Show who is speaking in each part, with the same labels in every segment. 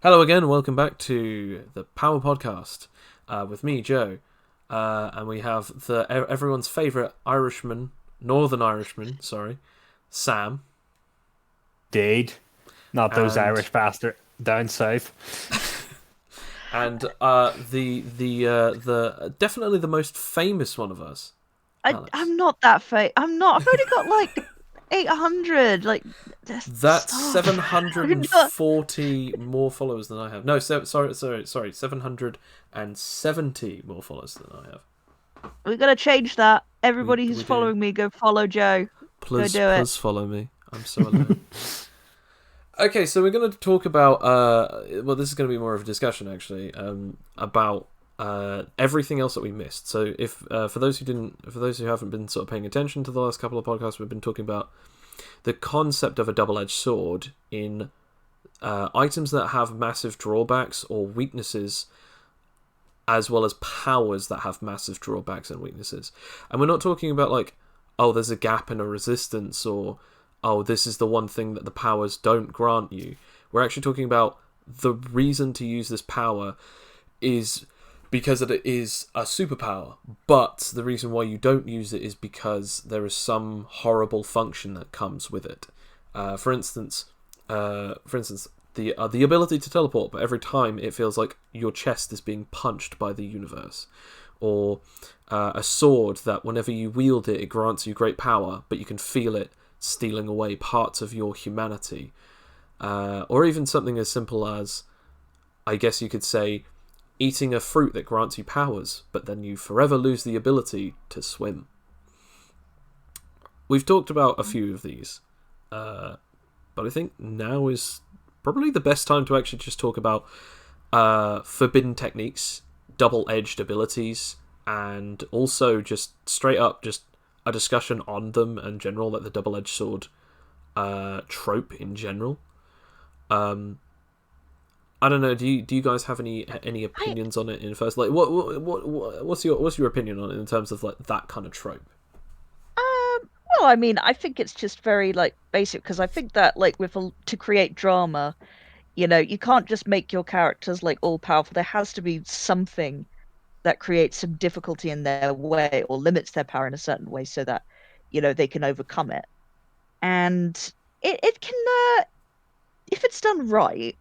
Speaker 1: Hello again, welcome back to the Power Podcast with me, Joe, and we have everyone's favourite Irishman, Northern Irishman, sorry, Sam,
Speaker 2: Indeed. Not those
Speaker 1: and
Speaker 2: Irish bastard down south.
Speaker 1: the definitely the most famous one of us, Alex.
Speaker 3: I'm not that fake. I'm not. I've only got like 800. Like,
Speaker 1: That's
Speaker 3: stop.
Speaker 1: seven hundred
Speaker 3: I'm
Speaker 1: and
Speaker 3: not.
Speaker 1: forty more followers than I have. No, sorry, 770 more followers than I have.
Speaker 3: We gotta change that.
Speaker 1: We
Speaker 3: Everybody who's
Speaker 1: we do.
Speaker 3: following me, go follow Joe. Go
Speaker 1: Please,
Speaker 3: do it.
Speaker 1: please follow me. I'm so alone. Okay, so we're going to talk about. Well, this is going to be more of a discussion actually about everything else that we missed. So, if for those who haven't been sort of paying attention to the last couple of podcasts, we've been talking about the concept of a double-edged sword in items that have massive drawbacks or weaknesses, as well as powers that have massive drawbacks and weaknesses. And we're not talking about like, oh, there's a gap in a resistance, or oh, this is the one thing that the powers don't grant you. We're actually talking about the reason to use this power is because it is a superpower, but the reason why you don't use it is because there is some horrible function that comes with it. For instance, the ability to teleport, but every time it feels like your chest is being punched by the universe, or a sword that whenever you wield it, it grants you great power, but you can feel it stealing away parts of your humanity, or even something as simple as, I guess you could say, eating a fruit that grants you powers, but then you forever lose the ability to swim. We've talked about a few of these, but I think now is probably the best time to actually just talk about forbidden techniques, double-edged abilities, and also just straight up just a discussion on them in general, like the double-edged sword trope in general. Um, I don't know. Do you guys have any
Speaker 3: I
Speaker 1: opinions on it in first? Like, what's your opinion on it in terms of like that kind of trope?
Speaker 3: well, I mean, I think it's just very like basic because I think that like to create drama, you can't just make your characters like all powerful. There has to be something that creates some difficulty in their way or limits their power in a certain way so that they can overcome it. And it can if it's done right,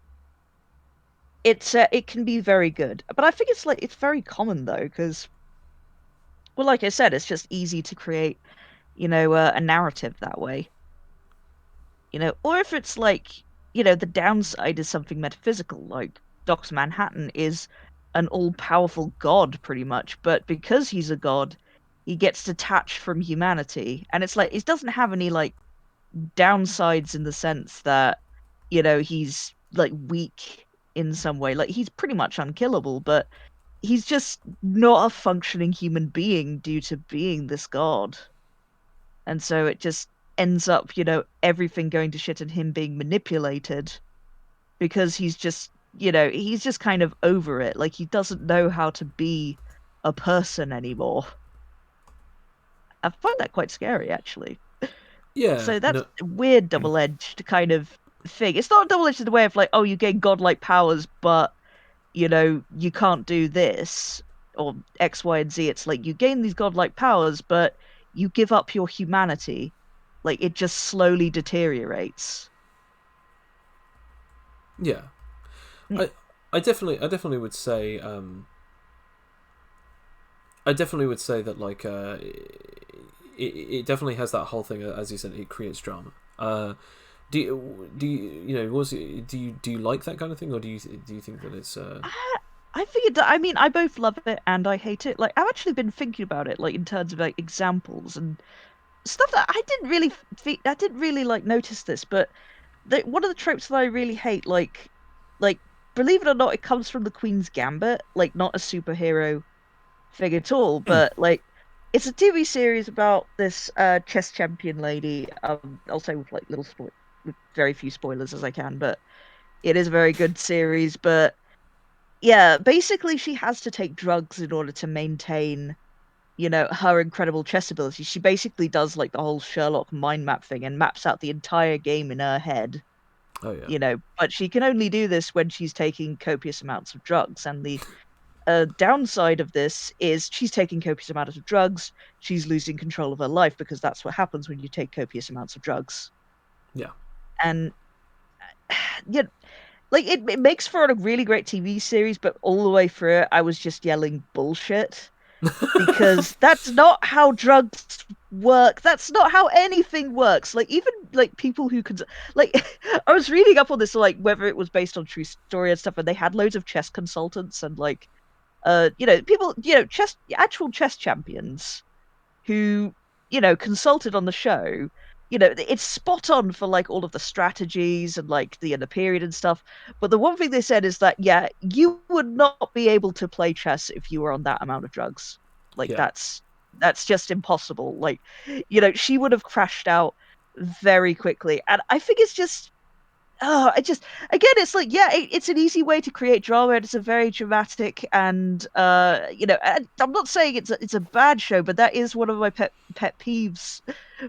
Speaker 3: it can be very good. But I think it's very common though because, well, like I said, it's just easy to create a narrative that way. Or if it's like, the downside is something metaphysical, like Doc's Manhattan is an all-powerful god pretty much, but because he's a god, he gets detached from humanity. And it's like it doesn't have any like downsides in the sense that, he's like weak in some way. Like he's pretty much unkillable, but he's just not a functioning human being due to being this god. And so it just ends up, everything going to shit and him being manipulated because he's just kind of over it. Like he doesn't know how to be a person anymore. I find that quite scary, actually.
Speaker 1: Yeah,
Speaker 3: So that's
Speaker 1: no,
Speaker 3: a weird double-edged kind of thing. It's not double-edged in the way of like, oh, you gain godlike powers, but you can't do this or X, Y, and Z. It's like you gain these godlike powers, but you give up your humanity. Like it just slowly deteriorates.
Speaker 1: yeah.
Speaker 3: Mm.
Speaker 1: I definitely would say I definitely would say that like it definitely has that whole thing, as you said, it creates drama. Do you like that kind of thing, or do you think that it's
Speaker 3: I figured that, I mean, I both love it and I hate it. Like I've actually been thinking about it, like in terms of like examples and stuff that I didn't really like notice this, but one of the tropes that I really hate, like believe it or not, it comes from the Queen's Gambit, like not a superhero thing at all, but like it's a TV series about this chess champion lady. I'll say with like with very few spoilers as I can, but it is a very good series. But yeah, basically she has to take drugs in order to maintain, her incredible chess ability. She basically does like the whole Sherlock mind map thing and maps out the entire game in her head.
Speaker 1: Oh yeah.
Speaker 3: But she can only do this when she's taking copious amounts of drugs. And the downside of this is she's taking copious amounts of drugs. She's losing control of her life because that's what happens when you take copious amounts of drugs.
Speaker 1: Yeah.
Speaker 3: And yeah, like it makes for a really great TV series, but all the way through it, I was just yelling bullshit because that's not how drugs work. That's not how anything works. Like even like people who could like I was reading up on this, like whether it was based on true story and stuff, and they had loads of chess consultants and like people, actual chess champions who, consulted on the show. It's spot on for like all of the strategies and like the period and stuff. But the one thing they said is that, yeah, you would not be able to play chess if you were on that amount of drugs. Like
Speaker 1: Yeah.
Speaker 3: that's just impossible. Like, she would have crashed out very quickly. And I think it's just I just again, it's like, yeah, it's an easy way to create drama, and it's a very dramatic and and I'm not saying it's a bad show, but that is one of my pet peeves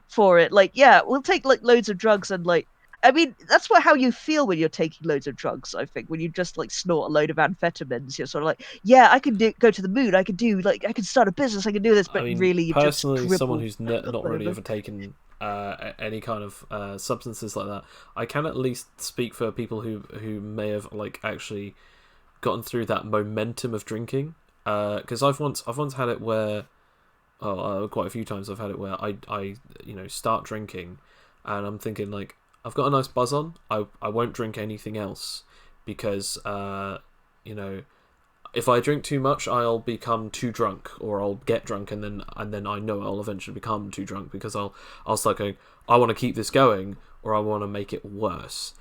Speaker 3: for it. Like, yeah, we'll take like loads of drugs and like, I mean, that's how you feel when you're taking loads of drugs. I think when you just like snort a load of amphetamines, you're sort of like, yeah, I can go to the moon, I can start a business, I can do this,
Speaker 1: I
Speaker 3: but
Speaker 1: mean,
Speaker 3: really, you've just
Speaker 1: personally, someone
Speaker 3: crippled
Speaker 1: who's not really
Speaker 3: whatever.
Speaker 1: ever taken any kind of substances like that, I can at least speak for people who may have like actually gotten through that momentum of drinking. Because I've once had it where, quite a few times I've had it where I start drinking, and I'm thinking like I've got a nice buzz on. I won't drink anything else because if I drink too much, I'll become too drunk, or I'll get drunk, and then I know I'll eventually become too drunk because I'll start going, I want to keep this going, or I want to make it worse,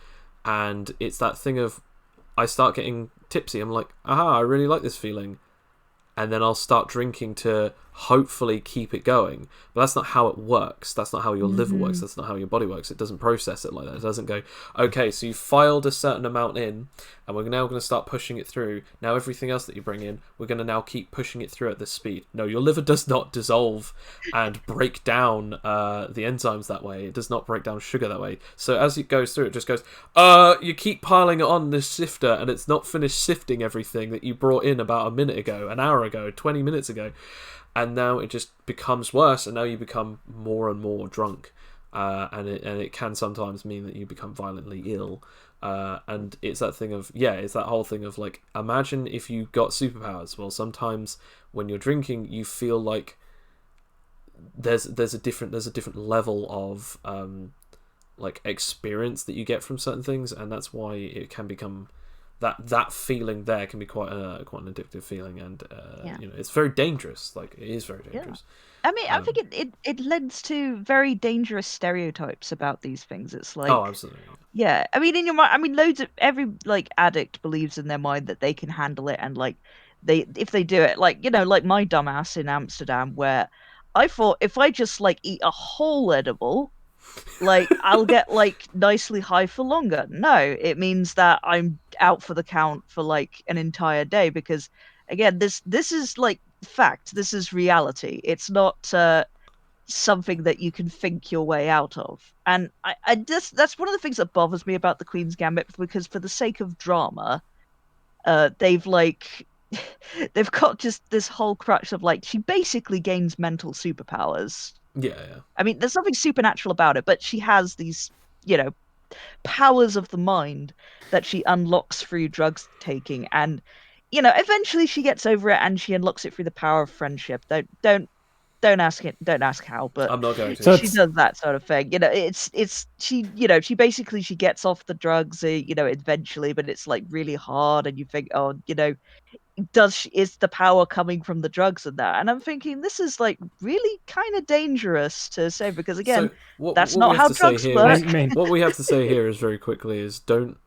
Speaker 1: and it's that thing of I start getting tipsy. I'm like, aha, I really like this feeling, and then I'll start drinking to hopefully keep it going. But that's not how it works. That's not how your liver works. That's not how your body works. It doesn't process it like that. It doesn't go, okay, so you filed a certain amount in, and we're now going to start pushing it through. Now everything else that you bring in, we're going to now keep pushing it through at this speed. No, your liver does not dissolve and break down the enzymes that way. It does not break down sugar that way. So as it goes through, it just goes, you keep piling it on this sifter, and it's not finished sifting everything that you brought in about a minute ago, an hour ago, 20 minutes ago. And now it just becomes worse, and now you become more and more drunk, and it can sometimes mean that you become violently ill. And it's that thing of, it's that whole thing of like, imagine if you got superpowers. Well, sometimes when you're drinking, you feel like there's a different level of like experience that you get from certain things, and that's why it can become that feeling there can be quite an addictive feeling, and it's very dangerous. Like, it is very dangerous.
Speaker 3: I mean, I think it lends to very dangerous stereotypes about these things. It's
Speaker 1: Oh,
Speaker 3: like,
Speaker 1: absolutely.
Speaker 3: yeah, I mean, in your mind, I mean, loads of every like addict believes in their mind that they can handle it, and like if they do it, like like my dumbass in Amsterdam, where I thought if I just like eat a whole edible, like I'll get like nicely high for longer. No, it means that I'm out for the count for like an entire day, because again, this is like fact. This is reality. It's not something that you can think your way out of. And I just that's one of the things that bothers me about the Queen's Gambit, because for the sake of drama, they've like they've got just this whole crutch of like she basically gains mental superpowers.
Speaker 1: Yeah.
Speaker 3: I mean, there's nothing supernatural about it, but she has these, powers of the mind that she unlocks through drugs taking, and eventually she gets over it and she unlocks it through the power of friendship. Don't ask it, don't ask how, but
Speaker 1: I'm not going
Speaker 2: So
Speaker 1: to.
Speaker 3: she
Speaker 2: it's
Speaker 3: does that sort of thing. It's she, she basically she gets off the drugs, eventually, but it's like really hard, and you think, oh, is the power coming from the drugs and that? And I'm thinking this is like really kind of dangerous to say, because again,
Speaker 1: So what
Speaker 3: that's
Speaker 1: we
Speaker 3: not
Speaker 1: have
Speaker 3: how
Speaker 1: to say
Speaker 3: drugs
Speaker 1: here
Speaker 3: work.
Speaker 1: is
Speaker 2: main.
Speaker 1: what we have to say here is very quickly is don't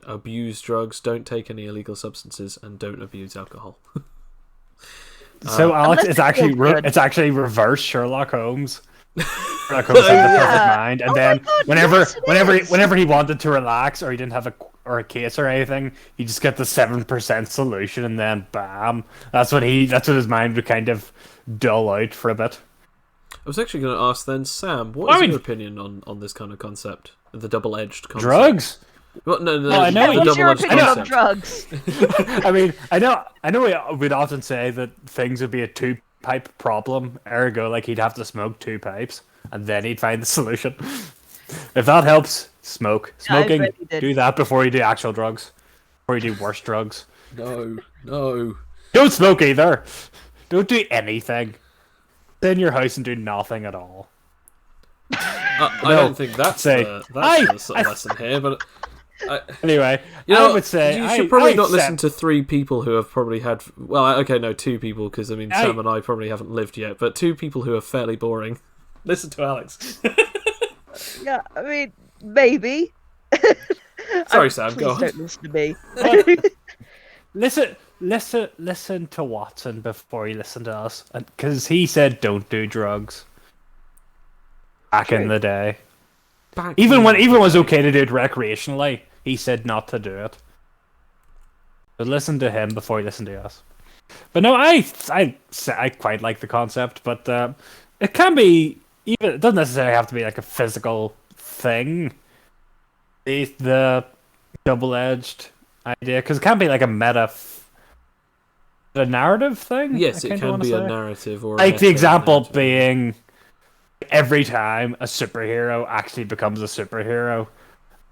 Speaker 1: abuse drugs, don't take any illegal substances, and don't abuse alcohol.
Speaker 2: So Alex,
Speaker 3: Unless it feels good.
Speaker 2: it's actually reverse Sherlock Holmes. Sherlock Holmes had the perfect
Speaker 3: Yeah.
Speaker 2: mind, and
Speaker 3: Oh my
Speaker 2: then
Speaker 3: God, yes, it is.
Speaker 2: whenever he wanted to relax, or he didn't have a case or anything, he just get the 7% solution, and then bam, that's what his mind would kind of dull out for a bit.
Speaker 1: I was actually going to ask then, Sam, what is your opinion on this kind of concept, the double-edged concept?
Speaker 2: Drugs.
Speaker 1: Well, no,
Speaker 2: Well, I know
Speaker 1: the
Speaker 3: What's your
Speaker 1: double-edged
Speaker 3: opinion on
Speaker 1: concept.
Speaker 3: drugs?
Speaker 2: I mean, I know we'd often say that things would be a two-pipe problem. Ergo, like he'd have to smoke 2 pipes, and then he'd find the solution. If that helps, smoke.
Speaker 3: I
Speaker 2: Smoking,
Speaker 3: bet he did.
Speaker 2: do that before you do actual drugs. Before you do worse drugs.
Speaker 1: No.
Speaker 2: Don't smoke either. Don't do anything. Stay in your house and do nothing at all.
Speaker 1: I
Speaker 2: No,
Speaker 1: don't think that's
Speaker 2: say,
Speaker 1: the sort of lesson here, but
Speaker 2: Anyway,
Speaker 1: you know,
Speaker 2: I would say
Speaker 1: you should probably
Speaker 2: I
Speaker 1: not
Speaker 2: accept-
Speaker 1: listen to 3 people who have probably had. Well, okay, no, 2 people, because I mean Sam and I probably haven't lived yet, but 2 people who are fairly boring. Listen to Alex.
Speaker 3: Yeah, I mean, maybe.
Speaker 1: Sorry, Sam. Go
Speaker 3: Please
Speaker 1: on.
Speaker 3: don't listen to me.
Speaker 2: Listen to Watson before you listen to us, because he said don't do drugs. Back in the day, even when it was okay to do it recreationally, he said not to do it. But listen to him before you listen to us. But no, I quite like the concept, but it can be even. It doesn't necessarily have to be like a physical thing. The double-edged idea, because it can be like a narrative thing.
Speaker 1: Yes,
Speaker 2: I
Speaker 1: it
Speaker 2: kinda
Speaker 1: can
Speaker 2: wanna
Speaker 1: be
Speaker 2: say.
Speaker 1: a narrative or
Speaker 2: Like the example
Speaker 1: narrative.
Speaker 2: being every time a superhero actually becomes a superhero,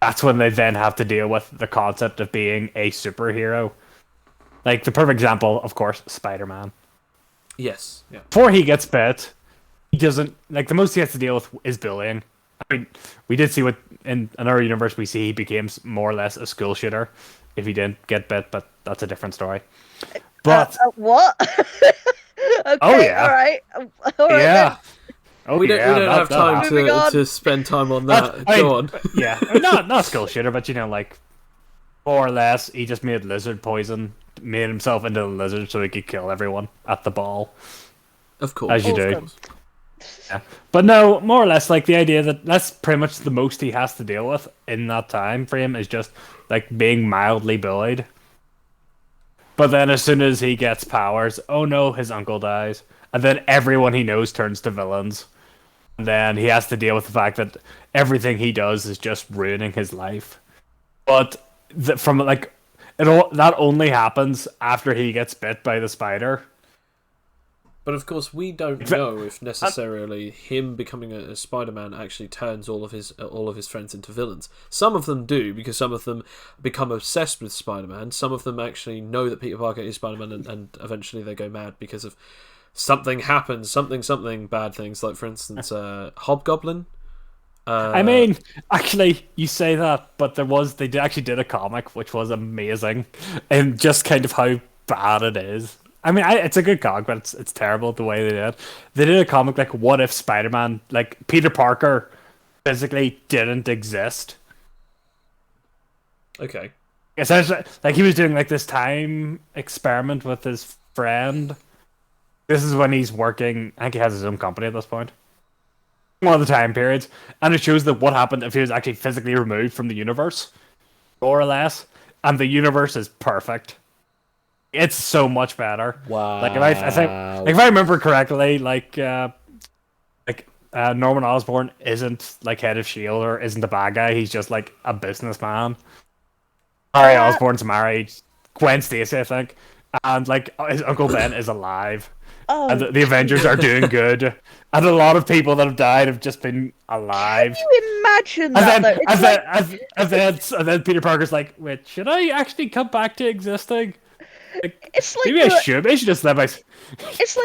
Speaker 2: that's when they then have to deal with the concept of being a superhero. Like the perfect example, of course, Spider-Man.
Speaker 1: Yes. Yeah.
Speaker 2: Before he gets bit, he doesn't like the most he has to deal with is bullying. I mean, we did see what in another universe we see he became more or less a school shooter if he didn't get bit, but that's a different story. But
Speaker 3: What? Okay,
Speaker 2: Oh, yeah.
Speaker 3: all right. All right,
Speaker 2: yeah. Oh,
Speaker 1: We don't
Speaker 2: yeah,
Speaker 1: have time
Speaker 3: Moving on.
Speaker 1: to spend time on that.
Speaker 2: I mean,
Speaker 1: Go on.
Speaker 2: Yeah, I mean, not school shooter, but like more or less, he just made lizard poison, made himself into a lizard so he could kill everyone at the ball,
Speaker 1: Of course.
Speaker 2: as you
Speaker 3: Of
Speaker 2: do.
Speaker 3: course.
Speaker 2: Yeah. But no, more or less, like the idea that that's pretty much the most he has to deal with in that time frame is just like being mildly bullied. But then as soon as he gets powers, oh no, his uncle dies, and then everyone he knows turns to villains. And then he has to deal with the fact that everything he does is just ruining his life. But from like that only happens after he gets bit by the spider.
Speaker 1: But of course, we don't know if necessarily him becoming a Spider-Man actually turns all of his friends into villains. Some of them do, because some of them become obsessed with Spider-Man. Some of them actually know that Peter Parker is Spider-Man, and eventually they go mad because of something happens, something bad things. Like for instance, Hobgoblin.
Speaker 2: I mean, actually, you say that, but they actually did a comic which was amazing, and just kind of how bad it is. I mean, it's a good comic, but it's terrible the way they did it. They did a comic like, what if Spider-Man, like Peter Parker, physically didn't exist?
Speaker 1: Okay.
Speaker 2: Essentially, like he was doing like this time experiment with his friend. This is when he's working. I think he has his own company at this point. One of the time periods, and it shows that what happened if he was actually physically removed from the universe, more or less, and the universe is perfect. It's so much better.
Speaker 1: Wow.
Speaker 2: Like I think, if I remember correctly, Norman Osborn isn't like head of Shield or isn't a bad guy. He's just like a businessman. Harry Osborn's married. Gwen Stacy, I think, and like his Uncle Ben is alive.
Speaker 3: Oh,
Speaker 2: And the Avengers are doing good, and a lot of people that have died have just been alive.
Speaker 3: can you imagine that? Though? It's like,
Speaker 2: And then Peter Parker's like, "Wait, should I actually come back to existing?
Speaker 3: it's like
Speaker 2: Maybe I should. Maybe I should just let my."
Speaker 3: it's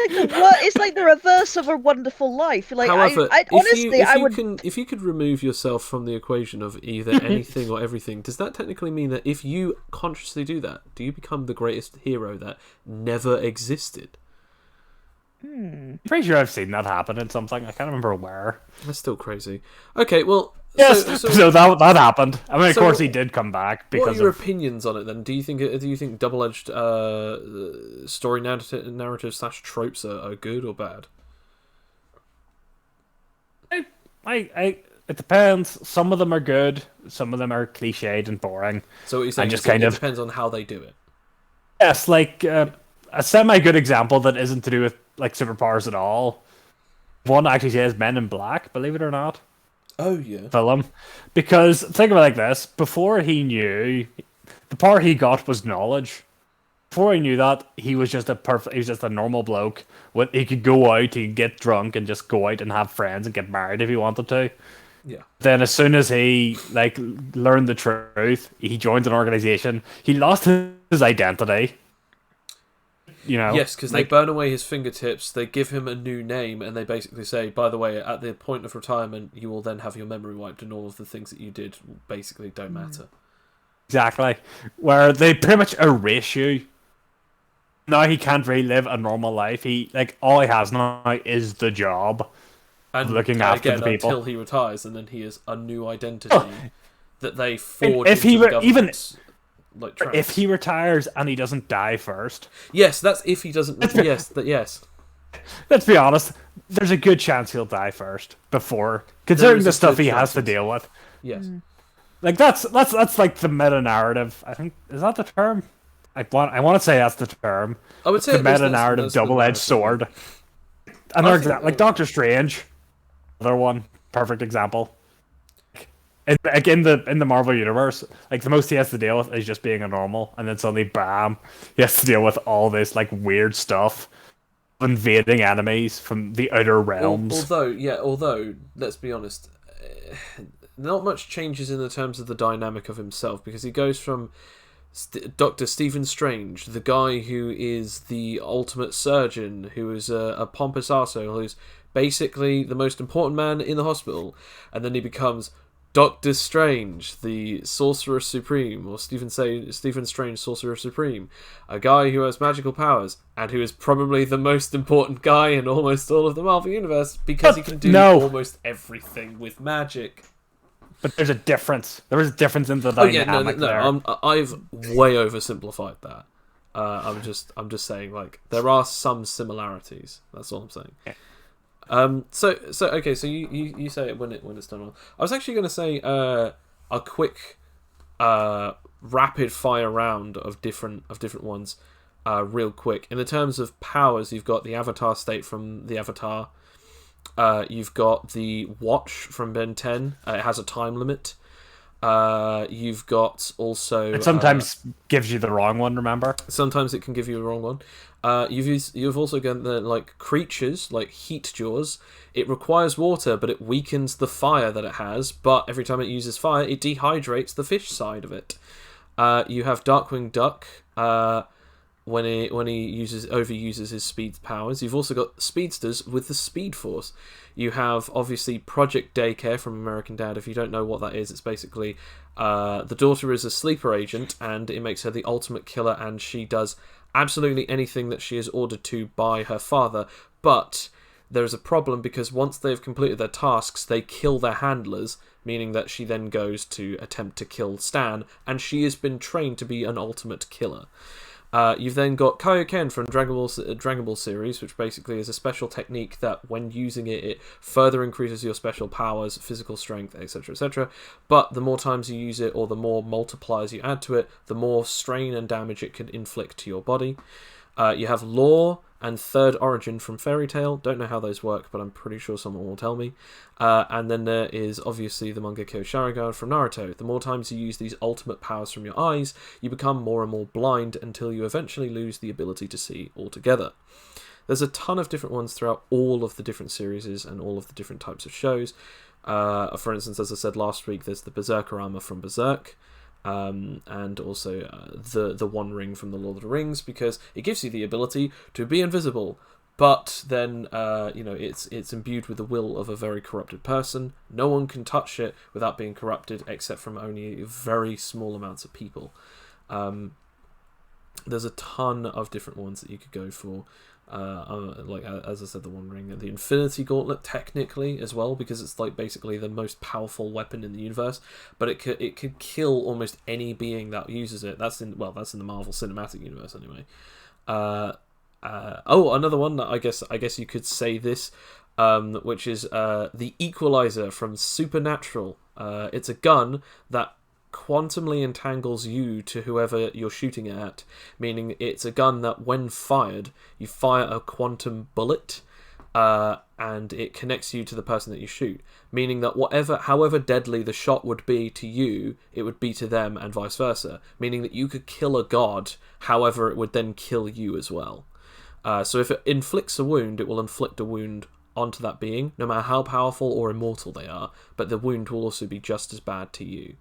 Speaker 3: like the reverse of A Wonderful Life. Like,
Speaker 1: However,
Speaker 3: I honestly, I would.
Speaker 1: if you could remove yourself from the equation of either anything or everything, does that technically mean that if you consciously do that, do you become the greatest hero that never existed?
Speaker 2: I'm pretty sure I've seen that happen in something. I can't remember where.
Speaker 1: That's still crazy. Okay, well,
Speaker 2: Yes,
Speaker 1: so
Speaker 2: so that happened. I mean, of
Speaker 1: So
Speaker 2: course, he did come back
Speaker 1: what are
Speaker 2: because
Speaker 1: your
Speaker 2: of.
Speaker 1: opinions on it then? Do you think double-edged story narrative slash tropes are good or bad?
Speaker 2: It depends. Some of them are good. Some of them are cliched and boring.
Speaker 1: So what you're saying
Speaker 2: just
Speaker 1: is
Speaker 2: kind
Speaker 1: it
Speaker 2: of-
Speaker 1: depends on how they do it.
Speaker 2: Yes, like a semi-good example that isn't to do with like superpowers at all. One actually says Men in Black, believe it or not.
Speaker 1: Oh yeah.
Speaker 2: film. Because think of it like this: before he knew, the power he got was knowledge. Before he knew that, he was just he was just a normal bloke. He could go out, he could get drunk, and just go out and have friends and get married if he wanted to.
Speaker 1: Yeah.
Speaker 2: Then, as soon as he like learned the truth, he joined an organization. He lost his identity. You know,
Speaker 1: Yes, because they burn away his fingertips, they give him a new name, and they basically say, by the way, at the point of retirement, you will then have your memory wiped, and all of the things that you did basically don't matter.
Speaker 2: exactly. Where they pretty much erase you. Now he can't really live a normal life. He like all he has now is the job
Speaker 1: And
Speaker 2: of looking after
Speaker 1: again,
Speaker 2: the people.
Speaker 1: until he retires, and then he has a new identity that they forge
Speaker 2: if
Speaker 1: into
Speaker 2: he
Speaker 1: the
Speaker 2: were even
Speaker 1: government's, like, tracks.
Speaker 2: if he retires and he doesn't die first,
Speaker 1: Yes, that's if he doesn't. Yes.
Speaker 2: let's be honest, there's a good chance he'll die first before considering
Speaker 1: is
Speaker 2: the
Speaker 1: a
Speaker 2: stuff
Speaker 1: good
Speaker 2: he has to
Speaker 1: chance, yes.
Speaker 2: deal with.
Speaker 1: Yes.
Speaker 2: Like that's like the meta narrative. I think is that the term? I want to say that's the term.
Speaker 1: I would say
Speaker 2: The
Speaker 1: at least
Speaker 2: meta narrative
Speaker 1: that's the
Speaker 2: double-edged
Speaker 1: narrative.
Speaker 2: sword.
Speaker 1: I
Speaker 2: Another
Speaker 1: think-
Speaker 2: example, like Doctor Strange, another one, perfect example. Like in the Marvel universe, like the most he has to deal with is just being a normal, and then suddenly, bam, he has to deal with all this like weird stuff, invading enemies from the outer realms.
Speaker 1: Although, let's be honest, not much changes in the terms of the dynamic of himself, because he goes from Dr. Stephen Strange, the guy who is the ultimate surgeon, who is a pompous arsehole, who's basically the most important man in the hospital, and then he becomes Doctor Strange, the Sorcerer Supreme, or Stephen Strange, Sorcerer Supreme, a guy who has magical powers, and who is probably the most important guy in almost all of the Marvel Universe, because he can do almost everything with magic.
Speaker 2: But there's a difference. There is a difference in the
Speaker 1: Oh yeah,
Speaker 2: dynamic there.
Speaker 1: I've way oversimplified that. I'm just saying, like, there are some similarities. That's all I'm saying.
Speaker 2: Yeah.
Speaker 1: So okay, so you say it when it's done. I was actually going to say a quick rapid fire round of different ones, real quick. In the terms of powers, you've got the Avatar state from the Avatar. You've got the watch from Ben 10. It has a time limit. You've got also.
Speaker 2: It sometimes gives you the wrong one. Remember?
Speaker 1: Sometimes it can give you a wrong one. You've also got the like creatures like Heat Jaws. It requires water, but it weakens the fire that it has. But every time it uses fire, it dehydrates the fish side of it. You have Darkwing Duck. When he overuses his speed powers. You've also got speedsters with the Speed Force. You have obviously Project Daycare from American Dad. If you don't know what that is, it's basically the daughter is a sleeper agent, and it makes her the ultimate killer, and she does absolutely anything that she is ordered to by her father. But there is a problem, because once they've completed their tasks, they kill their handlers, meaning that she then goes to attempt to kill Stan, and she has been trained to be an ultimate killer. You've then got Kaioken from Dragon Ball series, which basically is a special technique that, when using it, it further increases your special powers, physical strength, etc., etc. But the more times you use it, or the more multipliers you add to it, the more strain and damage it can inflict to your body. You have Law and Third Origin from Fairy Tail. Don't know how those work, but I'm pretty sure someone will tell me. And then there is obviously the Mangekyo Sharingan from Naruto. The more times you use these ultimate powers from your eyes, you become more and more blind until you eventually lose the ability to see altogether. There's a ton of different ones throughout all of the different series and all of the different types of shows. For instance, as I said last week, there's the Berserker armor from Berserk. And also the One Ring from the Lord of the Rings, because it gives you the ability to be invisible, but then it's imbued with the will of a very corrupted person. No one can touch it without being corrupted, except from only very small amounts of people. There's a ton of different ones that you could go for. Like as I said, the One Ring, the Infinity Gauntlet, technically as well, because it's like basically the most powerful weapon in the universe. But it could kill almost any being that uses it. That's in the Marvel Cinematic Universe anyway. Another one that I guess you could say this, which is the Equalizer from Supernatural. It's a gun that quantumly entangles you to whoever you're shooting it at, meaning it's a gun that when fired, you fire a quantum bullet, and it connects you to the person that you shoot, meaning that however deadly the shot would be to you, it would be to them, and vice versa, meaning that you could kill a god, however it would then kill you as well. So if it inflicts a wound, it will inflict a wound onto that being, no matter how powerful or immortal they are, but the wound will also be just as bad to you.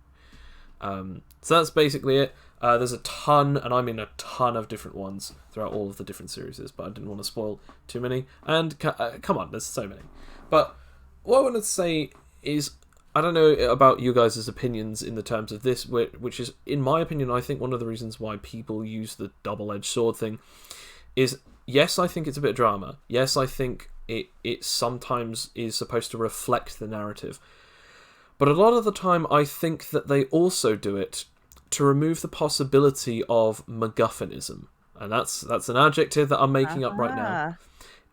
Speaker 1: So that's basically it. There's a ton, and I mean a ton of different ones throughout all of the different series, but I didn't want to spoil too many. And come on, there's so many. But what I wanted to say is, I don't know about you guys' opinions in the terms of this, which is, in my opinion, I think one of the reasons why people use the double-edged sword thing is, yes, I think it's a bit of drama. Yes, I think it sometimes is supposed to reflect the narrative. But a lot of the time, I think that they also do it to remove the possibility of MacGuffinism. And that's an adjective that I'm making up right now.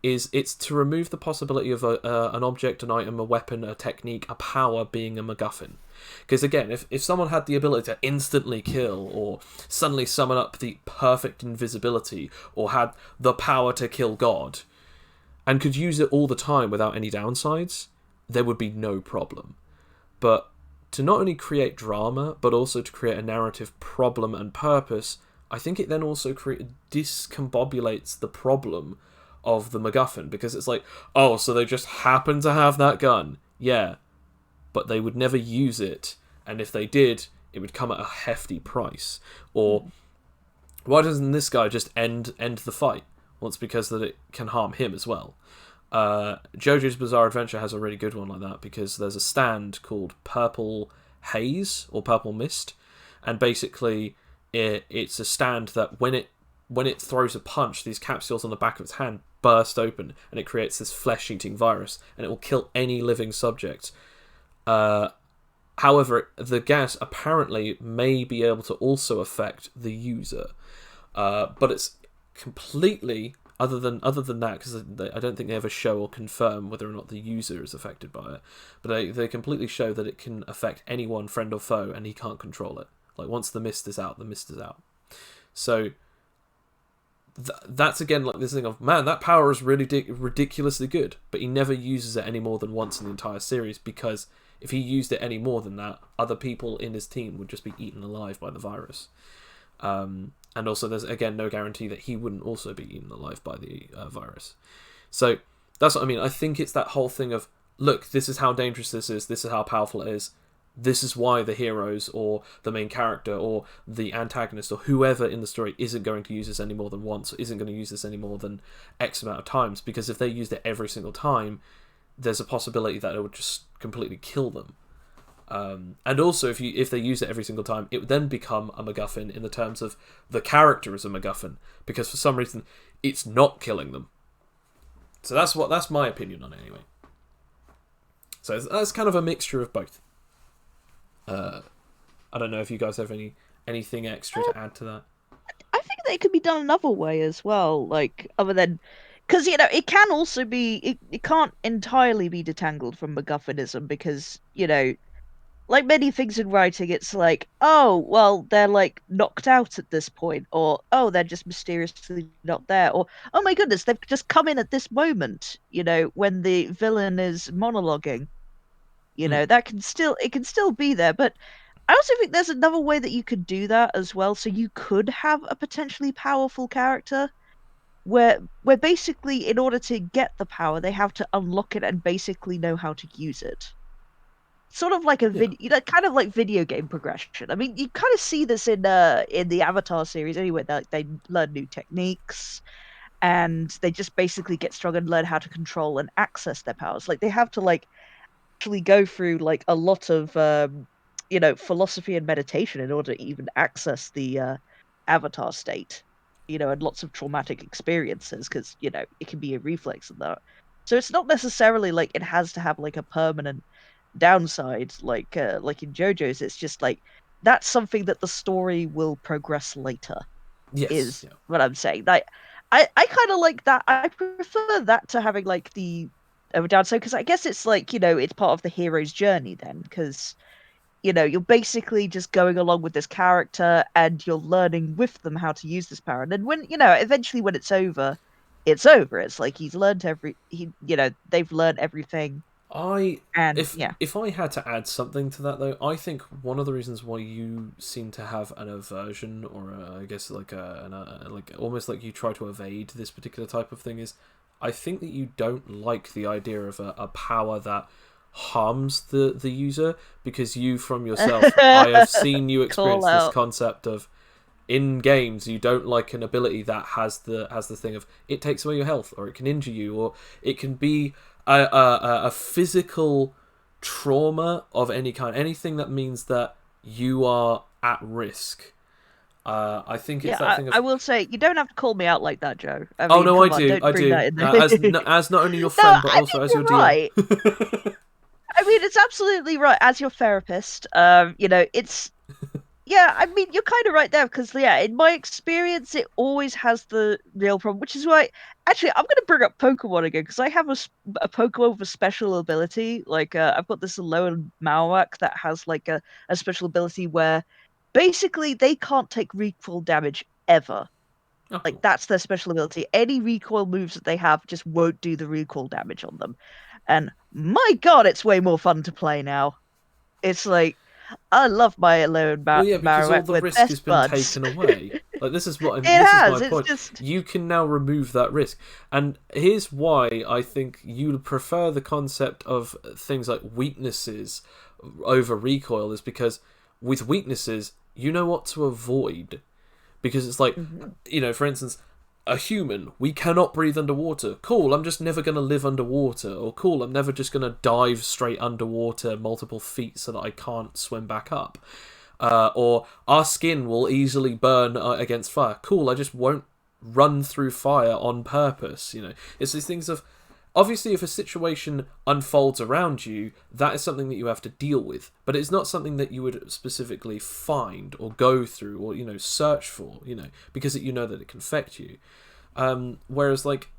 Speaker 1: It's to remove the possibility of an object, an item, a weapon, a technique, a power being a MacGuffin. Because again, if someone had the ability to instantly kill, or suddenly summon up the perfect invisibility, or had the power to kill God, and could use it all the time without any downsides, there would be no problem. But to not only create drama, but also to create a narrative problem and purpose, I think it then also discombobulates the problem of the MacGuffin, because it's like, oh, so they just happen to have that gun. Yeah, but they would never use it, and if they did, it would come at a hefty price. Or why doesn't this guy just end the fight? Well, it's because that it can harm him as well. JoJo's Bizarre Adventure has a really good one like that, because there's a stand called Purple Haze or Purple Mist, and basically it's a stand that when it throws a punch, these capsules on the back of its hand burst open, and it creates this flesh-eating virus, and it will kill any living subject. However, the gas apparently may be able to also affect the user, but it's completely other than that, because I don't think they ever show or confirm whether or not the user is affected by it, but they completely show that it can affect anyone, friend or foe, and he can't control it. Like, once the mist is out, the mist is out. So that's again like this thing of, man, that power is really ridiculously good, but he never uses it any more than once in the entire series, because if he used it any more than that, other people in his team would just be eaten alive by the virus. And also, there's again no guarantee that he wouldn't also be eaten alive by the virus. So that's what I mean. I think it's that whole thing of, look, this is how dangerous this is how powerful it is. This is why the heroes, or the main character, or the antagonist, or whoever in the story isn't going to use this any more than once, or isn't going to use this any more than X amount of times, because if they used it every single time, there's a possibility that it would just completely kill them. And also, if they use it every single time, it would then become a MacGuffin in the terms of the character is a MacGuffin, because for some reason it's not killing them. So that's my opinion on it anyway. So that's kind of a mixture of both. I don't know if you guys have anything extra to add to that.
Speaker 3: I think that it could be done another way as well, like other than, because it can also be, it can't entirely be detangled from MacGuffinism, because like many things in writing, it's like, oh, well, they're like knocked out at this point, or oh, they're just mysteriously not there, or oh my goodness, they've just come in at this moment, when the villain is monologuing. That it can still be there, but I also think there's another way that you could do that as well. So you could have a potentially powerful character where basically, in order to get the power, they have to unlock it and basically know how to use it. Sort of like a video, kind of like video game progression. I mean, you kind of see this in the Avatar series anyway. They learn new techniques, and they just basically get stronger and learn how to control and access their powers. Like, they have to actually go through like a lot of philosophy and meditation in order to even access the Avatar state. And lots of traumatic experiences, because it can be a reflex of that. So it's not necessarily like it has to have like a permanent downside, like in JoJo's. It's just like, that's something that the story will progress later.
Speaker 1: Yes,
Speaker 3: is what I'm saying. Like, I kind of like that. I prefer that to having like the downside, because I guess it's like, it's part of the hero's journey then, because you're basically just going along with this character, and you're learning with them how to use this power. And then when eventually when it's over, it's over. It's like they've learned everything,
Speaker 1: I
Speaker 3: and
Speaker 1: if
Speaker 3: yeah.
Speaker 1: if I had to add something to that though, I think one of the reasons why you seem to have an aversion, or I guess like like almost like you try to evade this particular type of thing, is I think that you don't like the idea of a power that harms the user, because you from yourself, I have seen you
Speaker 3: Call
Speaker 1: experience this
Speaker 3: out.
Speaker 1: concept of, in games you don't like an ability that has the thing of it takes away your health, or it can injure you, or it can be a physical trauma of any kind, anything that means that you are at risk. I think it's
Speaker 3: Yeah,
Speaker 1: that thing
Speaker 3: I
Speaker 1: of,
Speaker 3: will say you don't have to call me out like that, Joe. I
Speaker 1: oh
Speaker 3: mean,
Speaker 1: no, I
Speaker 3: come on,
Speaker 1: do,
Speaker 3: don't bring that in there.
Speaker 1: as not only your
Speaker 3: No,
Speaker 1: friend but
Speaker 3: I
Speaker 1: also
Speaker 3: mean
Speaker 1: as your
Speaker 3: you're
Speaker 1: DM.
Speaker 3: right. I mean, it's absolutely right. As your therapist, it's yeah. I mean, you're kind of right there because yeah, in my experience, it always has the real problem, which is why actually I'm going to bring up Pokemon again because I have a Pokemon with a special ability. Like, I've got this Alolan Marowak that has like a special ability where basically they can't take recoil damage ever.
Speaker 1: Oh,
Speaker 3: Like
Speaker 1: cool.
Speaker 3: that's their special ability. Any recoil moves that they have just won't do the recoil damage on them. And my God, it's way more fun to play now. It's like I love my alone
Speaker 1: Well, yeah, because all
Speaker 3: Marowak.
Speaker 1: the
Speaker 3: We're
Speaker 1: risk has
Speaker 3: best
Speaker 1: been
Speaker 3: buds.
Speaker 1: taken away. Like, this is what
Speaker 3: It
Speaker 1: this is my
Speaker 3: has. It's
Speaker 1: point.
Speaker 3: just
Speaker 1: You can now remove that risk, and here's why I think you prefer the concept of things like weaknesses over recoil, is because with weaknesses you know what to avoid, because it's like,
Speaker 3: Mhm.
Speaker 1: for instance, a human, we cannot breathe underwater. Cool, I'm just never going to live underwater. Or cool, I'm never just going to dive straight underwater multiple feet so that I can't swim back up. Or our skin will easily burn against fire. Cool, I just won't run through fire on purpose. It's these things of, obviously, if a situation unfolds around you, that is something that you have to deal with, but it's not something that you would specifically find or go through or search for, because you know that it can affect you. Whereas like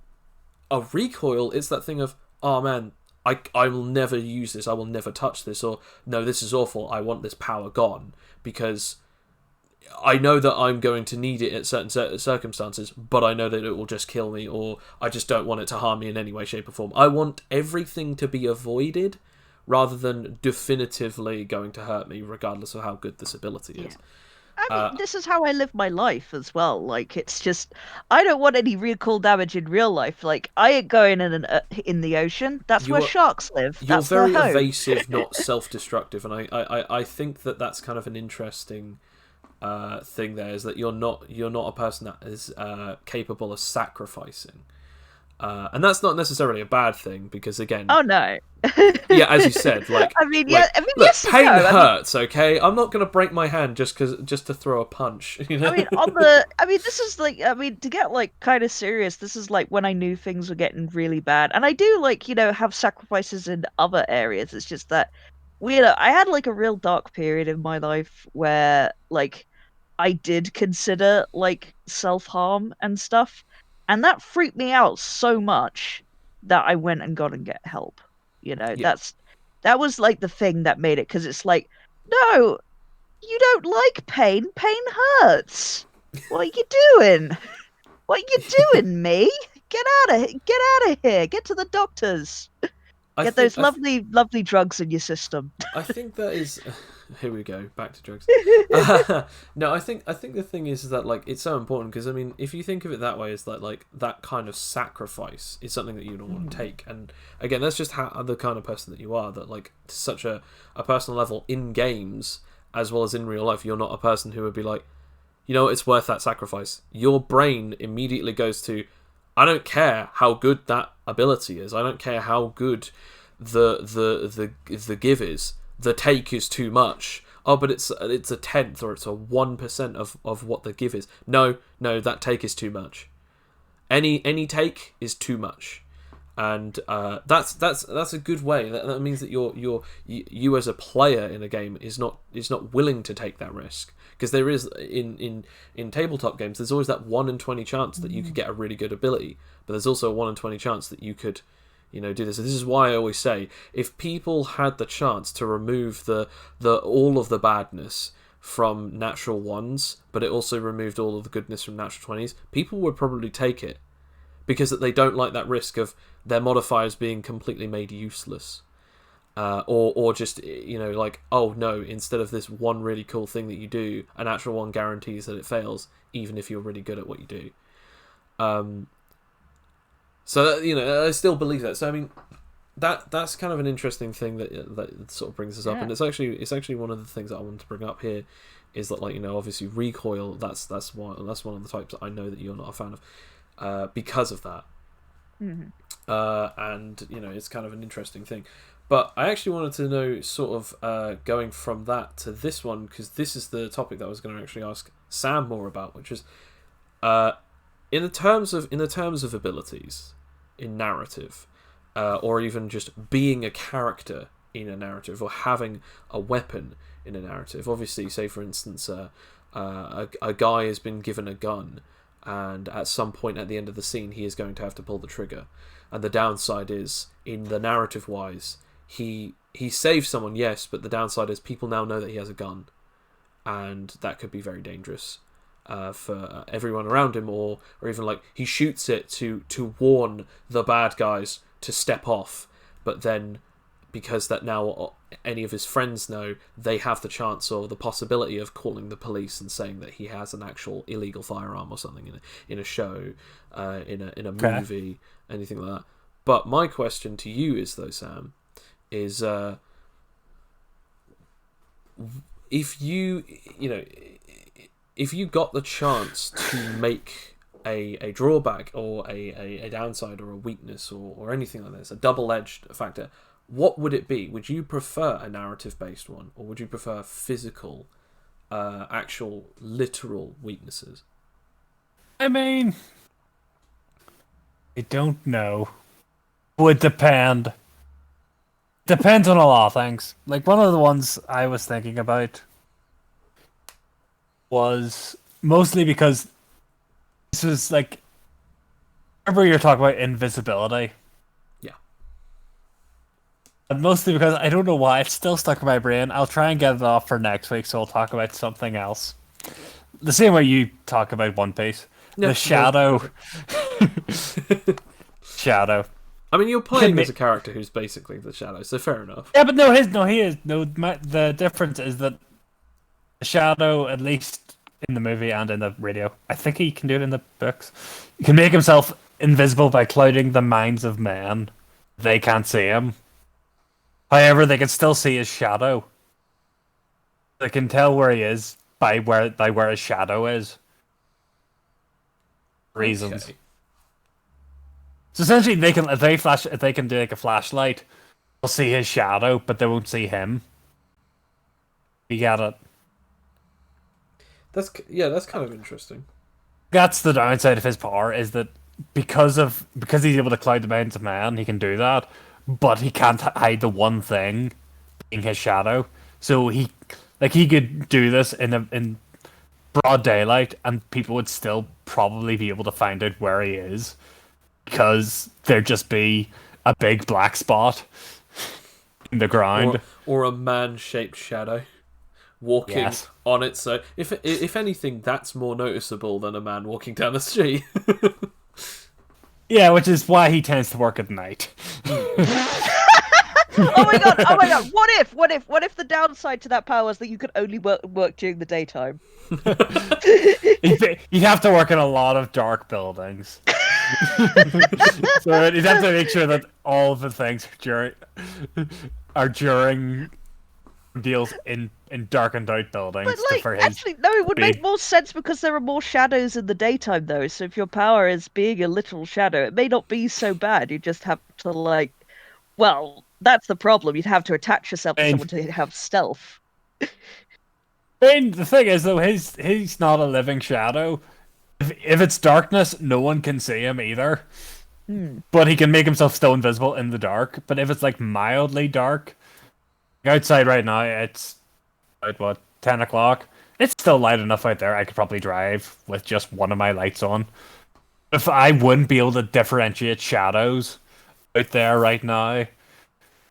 Speaker 1: a recoil, it's that thing of, oh man, I will never use this, I will never touch this, or no, this is awful, I want this power gone, because I know that I'm going to need it at certain circumstances, but I know that it will just kill me, or I just don't want it to harm me in any way, shape, or form. I want everything to be avoided rather than definitively going to hurt me, regardless of how good this ability
Speaker 3: yeah.
Speaker 1: is.
Speaker 3: I mean,
Speaker 1: Uh,
Speaker 3: this is how I live my life as well. Like, it's just I don't want any recoil damage in real life. Like, I ain't going in the ocean. That's where
Speaker 1: you are
Speaker 3: sharks live.
Speaker 1: you're
Speaker 3: That's their
Speaker 1: very
Speaker 3: home.
Speaker 1: evasive, not self-destructive, and I think that that's kind of an interesting thing. There is that you're not a person that is capable of sacrificing. And that's not necessarily a bad thing, because again,
Speaker 3: Oh no.
Speaker 1: yeah, as you said, like
Speaker 3: I mean, yeah.
Speaker 1: like
Speaker 3: I mean,
Speaker 1: look,
Speaker 3: yes and no.
Speaker 1: pain
Speaker 3: I mean,
Speaker 1: hurts. Okay, I'm not gonna break my hand just to throw a punch.
Speaker 3: I mean, this is like, I mean, to get like kind of serious, this is like when I knew things were getting really bad, and I do like, have sacrifices in other areas. It's just that, I had like a real dark period in my life where like I did consider like self-harm and stuff, and that freaked me out so much that I went and got and get help.
Speaker 1: Yeah,
Speaker 3: That was like the thing that made it, because it's like, no, you don't like pain. Pain hurts. What are you doing? What are you doing, me? Get out of here. Get to the doctors.
Speaker 1: I
Speaker 3: Get
Speaker 1: think
Speaker 3: those lovely, lovely drugs in your system.
Speaker 1: I think that is. Here we go, back to drugs. No, I think the thing is that like it's so important, because I mean, if you think of it that way, is that like that kind of sacrifice is something that you don't want to take, and again, that's just how the kind of person that you are. That like to such a personal level in games as well as in real life, you're not a person who would be like, it's worth that sacrifice. Your brain immediately goes to, I don't care how good that ability is. I don't care how good the give is. The take is too much. Oh, but it's a tenth, or it's a 1% of what the give is. No, that take is too much. Any take is too much, and that's a good way. That means that you as a player in a game is not willing to take that risk, because there is in tabletop games, there's always that 1 in 20 chance that you could get a really good ability, but there's also a 1 in 20 chance that you could do this. And this is why I always say, if people had the chance to remove the all of the badness from natural ones, but it also removed all of the goodness from natural 20s, people would probably take it, because they don't like that risk of their modifiers being completely made useless. Or just, like, oh no, instead of this one really cool thing that you do, an actual one guarantees that it fails, even if you're really good at what you do. So, I still believe that. So, I mean, that's kind of an interesting thing that sort of brings us up, and it's actually one of the things that I wanted to bring up here, is that, like, obviously recoil. That's one of the types that I know that you're not a fan of, because of that.
Speaker 3: Mm-hmm.
Speaker 1: And it's kind of an interesting thing. But I actually wanted to know, sort of, going from that to this one, because this is the topic that I was going to actually ask Sam more about, which is, in the terms of abilities in narrative, or even just being a character in a narrative, or having a weapon in a narrative. Obviously, say for instance, a guy has been given a gun, and at some point at the end of the scene, he is going to have to pull the trigger. And the downside is, in the narrative-wise, he saves someone, yes, but the downside is people now know that he has a gun, and that could be very dangerous for everyone around him, or even, like, he shoots it to warn the bad guys to step off, but then because that now any of his friends know, they have the chance or the possibility of calling the police and saying that he has an actual illegal firearm or something in a show, in a movie, anything like that. But my question to you is, though, Sam, is if you got the chance to make a drawback or a downside or a weakness or anything like this, a double-edged factor, what would it be? Would you prefer a narrative-based one, or would you prefer physical, actual, literal weaknesses?
Speaker 2: I mean, I don't know. Would depend. Depends on a lot of things. Like, one of the ones I was thinking about was mostly because this was like, remember you're talking about invisibility?
Speaker 1: Yeah.
Speaker 2: And mostly because I don't know why it's still stuck in my brain. I'll try and get it off for next week, so I'll talk about something else. The same way you talk about One Piece.
Speaker 1: Yeah,
Speaker 2: the Shadow. Shadow.
Speaker 1: I mean, you're playing as a character who's basically the Shadow, so fair enough.
Speaker 2: Yeah, but he is. The difference is that the Shadow, at least in the movie and in the radio, I think he can do it in the books, he can make himself invisible by clouding the minds of men. They can't see him. However, they can still see his shadow. They can tell where he is by where his shadow is. Reasons. Okay. So essentially, if they can do like a flashlight, they'll see his shadow, but they won't see him. You get it?
Speaker 1: That's kind of interesting.
Speaker 2: That's the downside of his power, is that because he's able to cloud the minds of man, he can do that, but he can't hide the one thing, being his shadow. So he could do this in broad daylight, and people would still probably be able to find out where he is, because there'd just be a big black spot in the ground,
Speaker 1: or a man-shaped shadow walking on it. So if anything, that's more noticeable than a man walking down the street.
Speaker 2: Yeah, which is why he tends to work at night.
Speaker 3: Oh my god! What if the downside to that power is that you could only work during the daytime?
Speaker 2: You'd have to work in a lot of dark buildings. So you'd have to make sure that all of the things are during deals in darkened out buildings.
Speaker 3: But actually, no, it would make more sense because there are more shadows in the daytime, though. So if your power is being a literal shadow, it may not be so bad. You just have to well, that's the problem. You'd have to attach yourself to someone to have stealth.
Speaker 2: I mean, the thing is, though, he's not a living shadow. If it's darkness, no one can see him either. But he can make himself still invisible in the dark. But if it's mildly dark, outside right now, it's about 10 o'clock. It's still light enough out there. I could probably drive with just one of my lights on. If I wouldn't be able to differentiate shadows out there right now,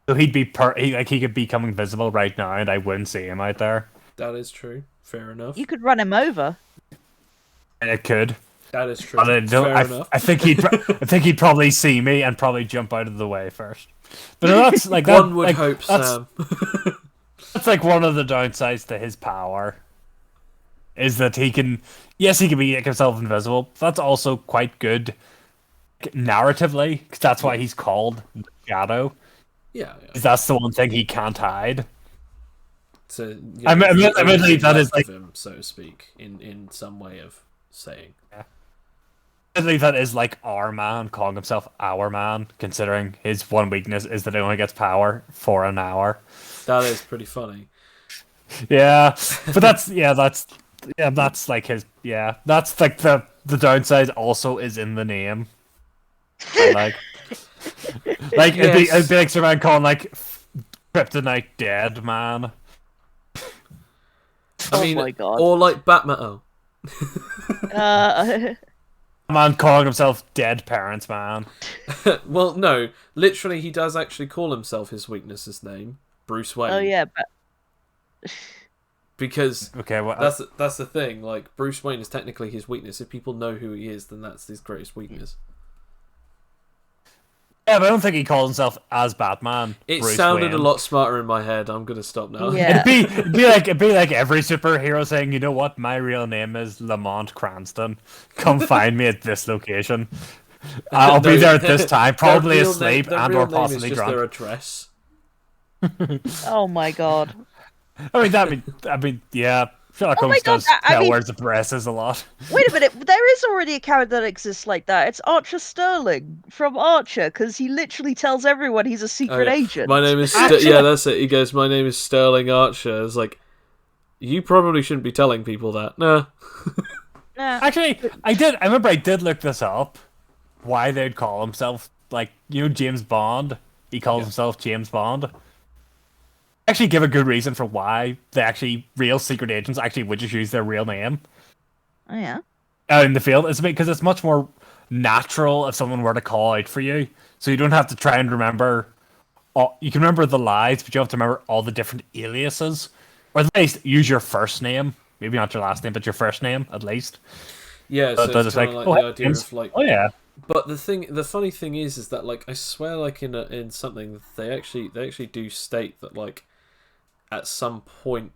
Speaker 2: so he'd be he could become invisible right now, and I wouldn't see him out there.
Speaker 1: That is true. Fair enough.
Speaker 3: You could run him over.
Speaker 2: And it could.
Speaker 1: That is true.
Speaker 2: I
Speaker 1: enough.
Speaker 2: I think he'd probably see me and probably jump out of the way first. But that's like
Speaker 1: One would hope, Sam.
Speaker 2: That's like one of the downsides to his power. Is that he can make himself invisible. That's also quite good narratively, because that's why he's called the Shadow.
Speaker 1: Yeah.
Speaker 2: That's the one thing he can't hide.
Speaker 1: So
Speaker 2: admittedly, that is like
Speaker 1: him, so to speak, in some way of saying.
Speaker 2: Yeah. Admittedly, that is like our man calling himself our man, considering his one weakness is that he only gets power for an hour.
Speaker 1: That is pretty funny.
Speaker 2: Yeah, but that's like his that's like the downside also is in the name. Like
Speaker 1: Yes.
Speaker 2: it'd be like someone calling like Kryptonite Dead Man.
Speaker 1: I mean,
Speaker 3: my God.
Speaker 1: or like Batman. Oh.
Speaker 2: Man calling himself Dead Parents Man.
Speaker 1: Well, no, literally, he does actually call himself his weakness's name, Bruce Wayne.
Speaker 3: Oh yeah, but
Speaker 1: Because
Speaker 2: Okay, well
Speaker 1: that's the thing. Like, Bruce Wayne is technically his weakness. If people know who he is, then that's his greatest weakness.
Speaker 2: yeah, but I don't think he calls himself as Batman.
Speaker 1: It
Speaker 2: Bruce
Speaker 1: sounded
Speaker 2: Wayne.
Speaker 1: a lot smarter in my head. I'm gonna stop now.
Speaker 3: Yeah.
Speaker 2: It'd be like every superhero saying, you know what, my real name is Lamont Cranston. Come find me at this location. I'll be there at this time, probably
Speaker 1: Their real
Speaker 2: asleep
Speaker 1: their
Speaker 2: and
Speaker 1: real
Speaker 2: or
Speaker 1: name is
Speaker 2: possibly
Speaker 1: just
Speaker 2: drunk.
Speaker 1: their address.
Speaker 3: oh my God.
Speaker 2: I mean, yeah. Sherlock
Speaker 3: Oh my
Speaker 2: Holmes
Speaker 3: God,
Speaker 2: does
Speaker 3: I
Speaker 2: tell
Speaker 3: mean-
Speaker 2: where the press is a lot.
Speaker 3: Wait a minute, there is already a character that exists like that. It's Archer Sterling from Archer, because he literally tells everyone he's a secret agent.
Speaker 1: My name is yeah, that's it. He goes, my name is Sterling Archer. It's like, you probably shouldn't be telling people that. Nah.
Speaker 3: Nah.
Speaker 2: Actually, I remember I did look this up. Why they'd call himself, like, James Bond. He calls himself James Bond. Actually give a good reason for why real secret agents actually would just use their real name
Speaker 3: Oh yeah.
Speaker 2: out in the field. It's because it's much more natural if someone were to call out for you, so you don't have to try and remember. You can remember the lies, but you have to remember all the different aliases, or at least use your first name. Maybe not your last name, but your first name at least.
Speaker 1: Yeah, so it's kind of like the idea of like.
Speaker 2: Oh yeah.
Speaker 1: But the funny thing is that like I swear, like in something they actually do state that like at some point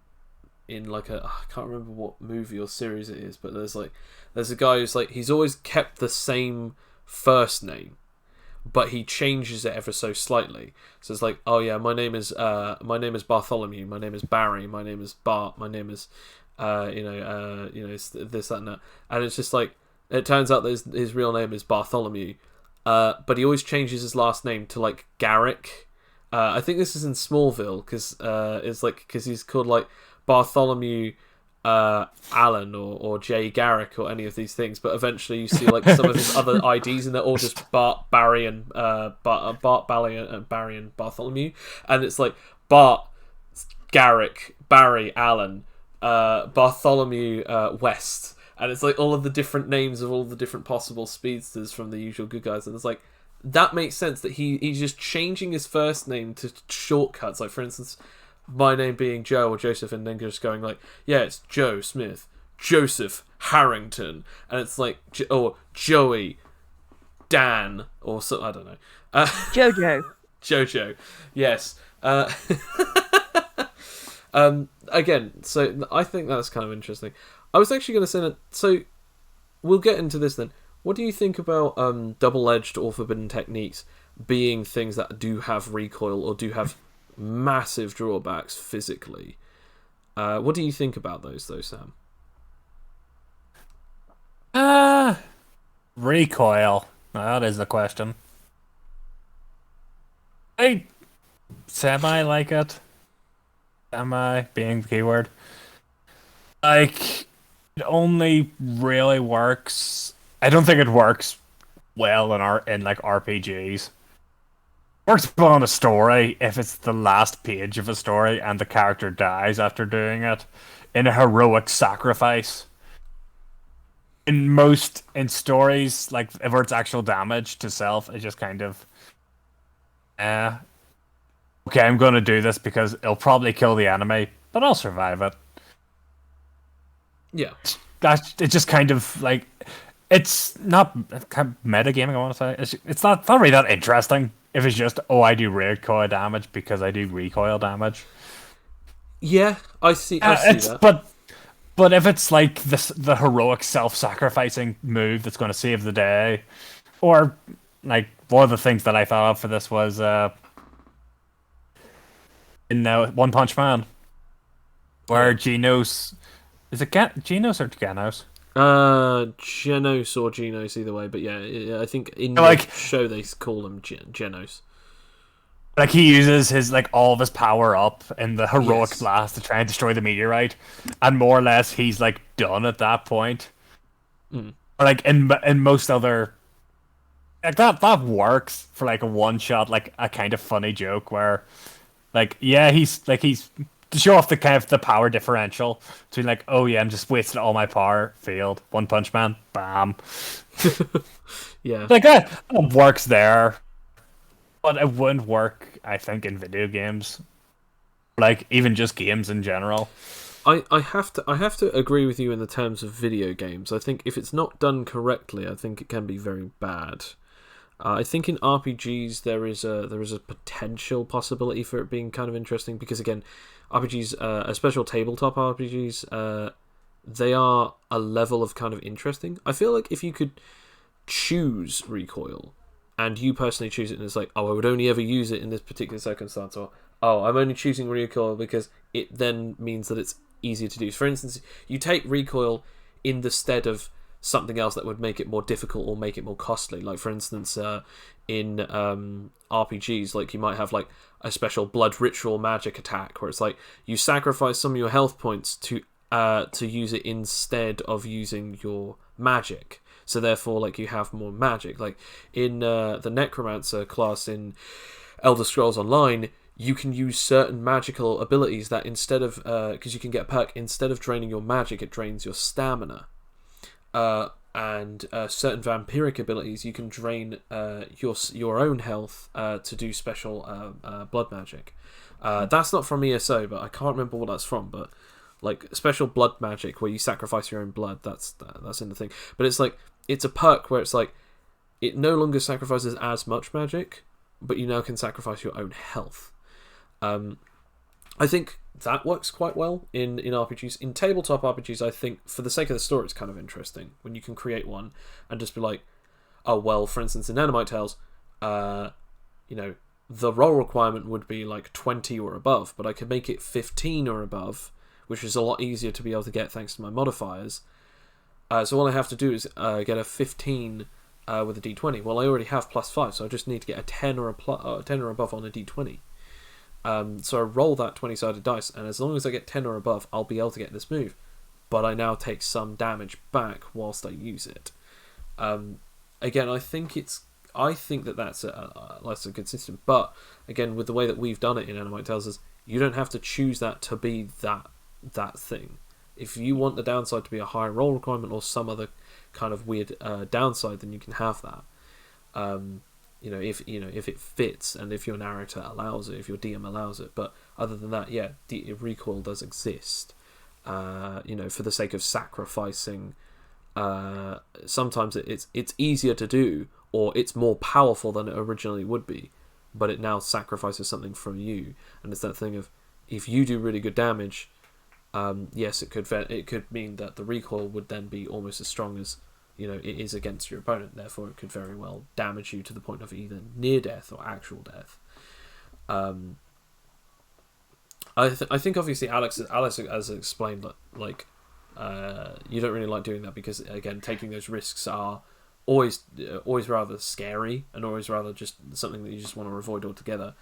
Speaker 1: in like I can't remember what movie or series it is, but there's a guy who's like he's always kept the same first name, but he changes it ever so slightly. So it's like, oh yeah, my name is Bartholomew, my name is Barry, my name is Bart, my name is it's this, that, and that, and it's just like it turns out that his real name is Bartholomew, but he always changes his last name to like Garrick. I think this is in Smallville because he's called like Bartholomew Allen or Jay Garrick or any of these things, but eventually you see like some of his other IDs and they're all just Bart, Barry, and Barry and Bartholomew, and it's like Bart, Garrick, Barry, Allen, Bartholomew West, and it's like all of the different names of all the different possible speedsters from the usual good guys, and it's like that makes sense that he's just changing his first name to shortcuts, like for instance my name being Joe or Joseph, and then just going like, yeah, it's Joe Smith, Joseph Harrington, and it's like or Joey Dan or so, I don't know, Jojo, yes. Again, so I think that's kind of interesting. I was actually going to say that, so we'll get into this then. What do you think about double-edged or forbidden techniques being things that do have recoil or do have massive drawbacks physically? What do you think about those, though, Sam?
Speaker 2: Recoil. That is the question. I semi like it. Semi being the keyword. Like, it only really works. I don't think it works well in like RPGs. Works well in a story if it's the last page of a story and the character dies after doing it in a heroic sacrifice. In stories, like if it's actual damage to self, it's just kind of okay, I'm gonna do this because it'll probably kill the enemy, but I'll survive it.
Speaker 1: Yeah.
Speaker 2: It's just kind of like it's not kind of metagaming. I want to say it's not really that interesting. If it's just I do recoil damage because I do recoil damage.
Speaker 1: Yeah, I see that.
Speaker 2: But if it's like the heroic self-sacrificing move that's going to save the day, or like one of the things that I thought of for this was in One Punch Man, where Genos is it Genos or Genos?
Speaker 1: Genos or Genos, either way. But yeah, I think in
Speaker 2: Like,
Speaker 1: the show they call them Genos.
Speaker 2: Like he uses his all of his power up in the heroic
Speaker 1: Yes.
Speaker 2: blast to try and destroy the meteorite, and more or less he's like done at that point.
Speaker 1: Mm.
Speaker 2: Or like in most other that works for like a one shot, like a kind of funny joke where he's to show off the kind of the power differential between like, oh yeah, I'm just wasting all my power field. One Punch Man, bam.
Speaker 1: Yeah.
Speaker 2: Like that works there. But it wouldn't work, I think, in video games. Like even just games in general.
Speaker 1: I have to agree with you in the terms of video games. I think if it's not done correctly, I think it can be very bad. I think in RPGs there is a potential possibility for it being kind of interesting because again, RPGs, especially tabletop RPGs, they are a level of kind of interesting. I feel like if you could choose recoil, and you personally choose it, and it's like, I would only ever use it in this particular circumstance, or I'm only choosing recoil because it then means that it's easier to do. For instance, you take recoil in the stead of something else that would make it more difficult or make it more costly. Like for instance, in RPGs, like you might have like a special blood ritual magic attack where it's like you sacrifice some of your health points to use it instead of using your magic. So therefore, like you have more magic. Like in the Necromancer class in Elder Scrolls Online, you can use certain magical abilities that instead of because you can get a perk, instead of draining your magic, it drains your stamina. And certain vampiric abilities, you can drain your own health to do special blood magic. That's not from ESO, but I can't remember what that's from. But like special blood magic where you sacrifice your own blood, that's in the thing. But it's like it's a perk where it's like it no longer sacrifices as much magic, but you now can sacrifice your own health. I think that works quite well in RPGs. In tabletop RPGs, I think for the sake of the story, it's kind of interesting when you can create one and just be like, oh well, for instance, in Dynamite Tales, the roll requirement would be like 20 or above, but I could make it 15 or above, which is a lot easier to be able to get thanks to my modifiers. So all I have to do is get a 15 with a d20. Well, I already have +5, so I just need to get a 10 or 10 or above on a d20. So I roll that 20-sided dice, and as long as I get 10 or above, I'll be able to get this move. But I now take some damage back whilst I use it. Again, I think that's a good system. But again, with the way that we've done it in Dynamite Tales, is you don't have to choose that to be that thing. If you want the downside to be a higher roll requirement or some other kind of weird downside, then you can have that. If it fits and if your narrator allows it, if your DM allows it. But other than that, yeah, recoil does exist. For the sake of sacrificing. Sometimes it's easier to do, or it's more powerful than it originally would be, but it now sacrifices something from you, and it's that thing of if you do really good damage. Yes, it could mean that the recoil would then be almost as strong as it is against your opponent. Therefore, it could very well damage you to the point of either near death or actual death. I think obviously Alex has explained that you don't really like doing that because again taking those risks are always rather scary and always rather just something that you just want to avoid altogether.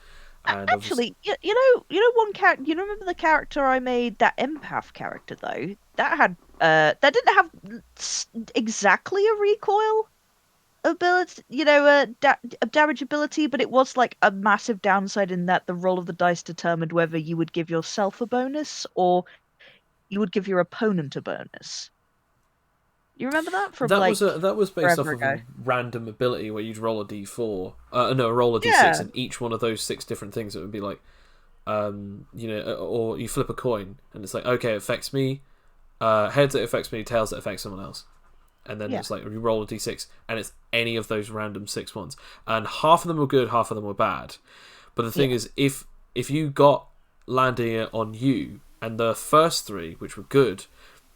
Speaker 1: And
Speaker 3: actually, you know one character. You remember the character I made, that empath character though? That didn't have exactly a recoil ability, damage ability, but it was like a massive downside in that the roll of the dice determined whether you would give yourself a bonus or you would give your opponent a bonus. You remember that from
Speaker 1: that was based off of
Speaker 3: ago.
Speaker 1: a random ability where you'd roll a d4, roll a d6,
Speaker 3: Yeah.
Speaker 1: and each one of those 6 different things it would be like, or you flip a coin and it's like, okay, it affects me, heads it affects me, tails it affects someone else. and then
Speaker 3: Yeah.
Speaker 1: it's like you roll a d6, and it's any of those random 6 ones, and half of them were good, half of them were bad. But the thing is, if you got landing it on you, and the first 3, which were good,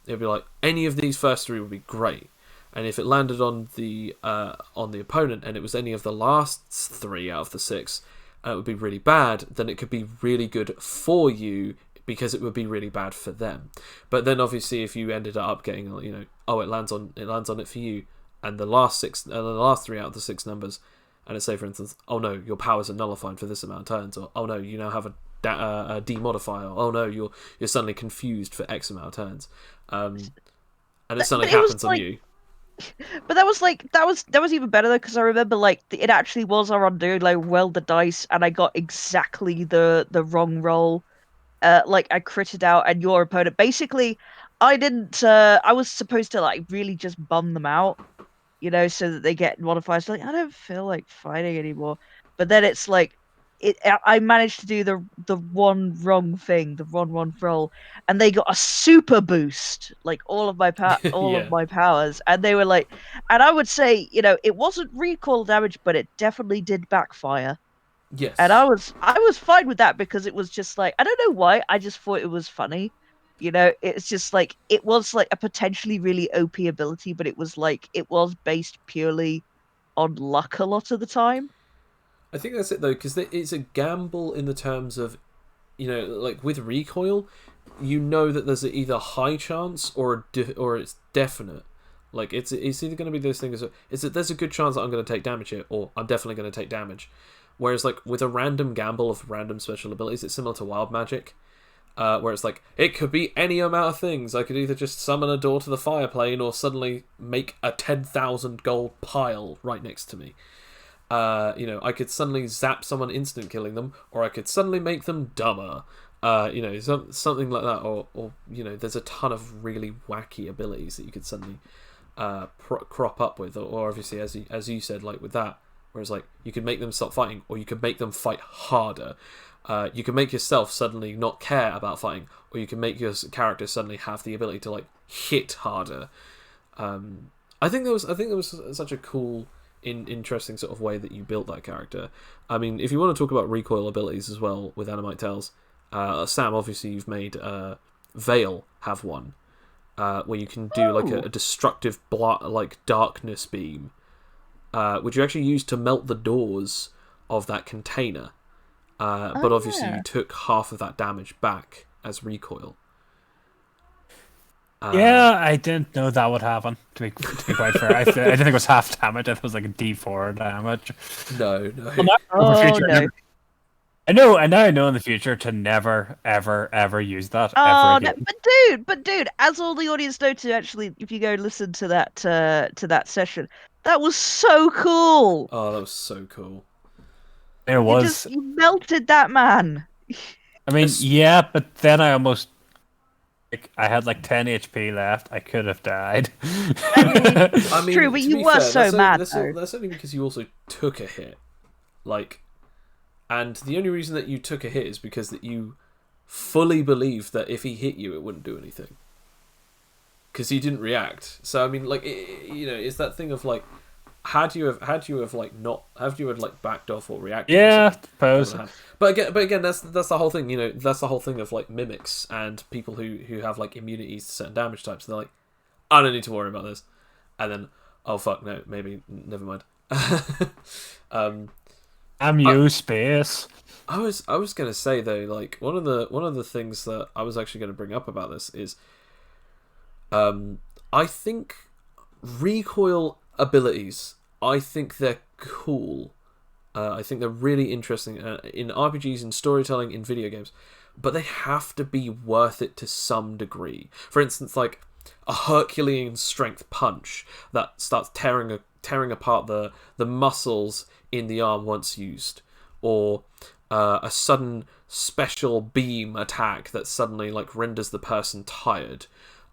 Speaker 1: it'd be like any of these first 3 would be great. And if it landed on the opponent, and it was any of the last 3 out of the 6, it would be really bad. Then it could be really good for you because it would be really bad for them. But then obviously, if you ended up getting, it lands on it for you, and the last 3 out of the 6 numbers, and it's say for instance, oh no, your powers are nullified for this amount of turns, or oh no, you now have a D modifier, oh no, you're suddenly confused for X amount of turns, and it suddenly happens on you.
Speaker 3: But that was even better though, because I remember like it actually was our undo. Like rolled the dice, and I got exactly the wrong roll. Like I critted out, and your opponent basically, I didn't. I was supposed to like really just bum them out, so that they get modifiers. Like I don't feel like fighting anymore. But then it's like I managed to do the one wrong thing, the wrong roll, and they got a super boost, like all of my all of
Speaker 1: Yeah.
Speaker 3: my powers, and they were like, and I would say, it wasn't recoil damage, but it definitely did backfire. And
Speaker 1: Yes.
Speaker 3: I was fine with that because it was just like I don't know why, I just thought it was funny. It's just like it was like a potentially really OP ability, but it was based purely on luck a lot of the time.
Speaker 1: I think that's it though, because it's a gamble in the terms of, like with recoil, that there's either a high chance or it's definite. Like it's either going to be those things. Is that there's a good chance that I'm going to take damage here, or I'm definitely going to take damage. Whereas like with a random gamble of random special abilities, it's similar to wild magic, where it's like it could be any amount of things. I could either just summon a door to the fire plane, or suddenly make a 10,000 gold pile right next to me. I could suddenly zap someone instant killing them, or I could suddenly make them dumber. Something like that, or there's a ton of really wacky abilities that you could suddenly crop up with, or obviously as you said, like with that, whereas like you could make them stop fighting, or you could make them fight harder. You can make yourself suddenly not care about fighting, or you can make your character suddenly have the ability to like hit harder. I think there was such a cool, interesting sort of way that you built that character. I mean, if you want to talk about recoil abilities as well with Animite Tales, Sam, obviously you've made Veil have one, where you can do like a destructive darkness beam, which you actually use to melt the doors of that container. But obviously you took half of that damage back as recoil.
Speaker 2: Yeah, I didn't know that would happen, to be quite fair. I didn't think it was half damage. I thought it was like a D4 damage.
Speaker 1: No.
Speaker 3: No.
Speaker 2: And now I know in the future to never, ever, ever use that
Speaker 3: Oh
Speaker 2: ever
Speaker 3: no,
Speaker 2: again.
Speaker 3: but dude, as all the audience know to actually, if you go listen to that session, that was so cool.
Speaker 1: Oh, that was so cool.
Speaker 2: It was.
Speaker 3: You melted that man.
Speaker 2: I mean, yeah, but then I almost. I had like 10 HP left. I could have died.
Speaker 3: I mean, true, but you were so mad.
Speaker 1: That's only because you also took a hit. And the only reason that you took a hit is because that you fully believed that if he hit you, it wouldn't do anything. Because he didn't react. So I mean, like, it's that thing of like, had you backed off or reacted?
Speaker 2: Yeah, suppose.
Speaker 1: But again, that's the whole thing. That's the whole thing of like mimics and people who have like immunities to certain damage types. They're like, I don't need to worry about this, and then oh fuck no, maybe never mind.
Speaker 2: Space.
Speaker 1: I was gonna say though, like one of the things that I was actually gonna bring up about this is, I think recoil abilities, I think they're cool. I think they're really interesting in RPGs, in storytelling, in video games, but they have to be worth it to some degree. For instance, like a Herculean strength punch that starts tearing apart the muscles in the arm once used, or a sudden special beam attack that suddenly like renders the person tired,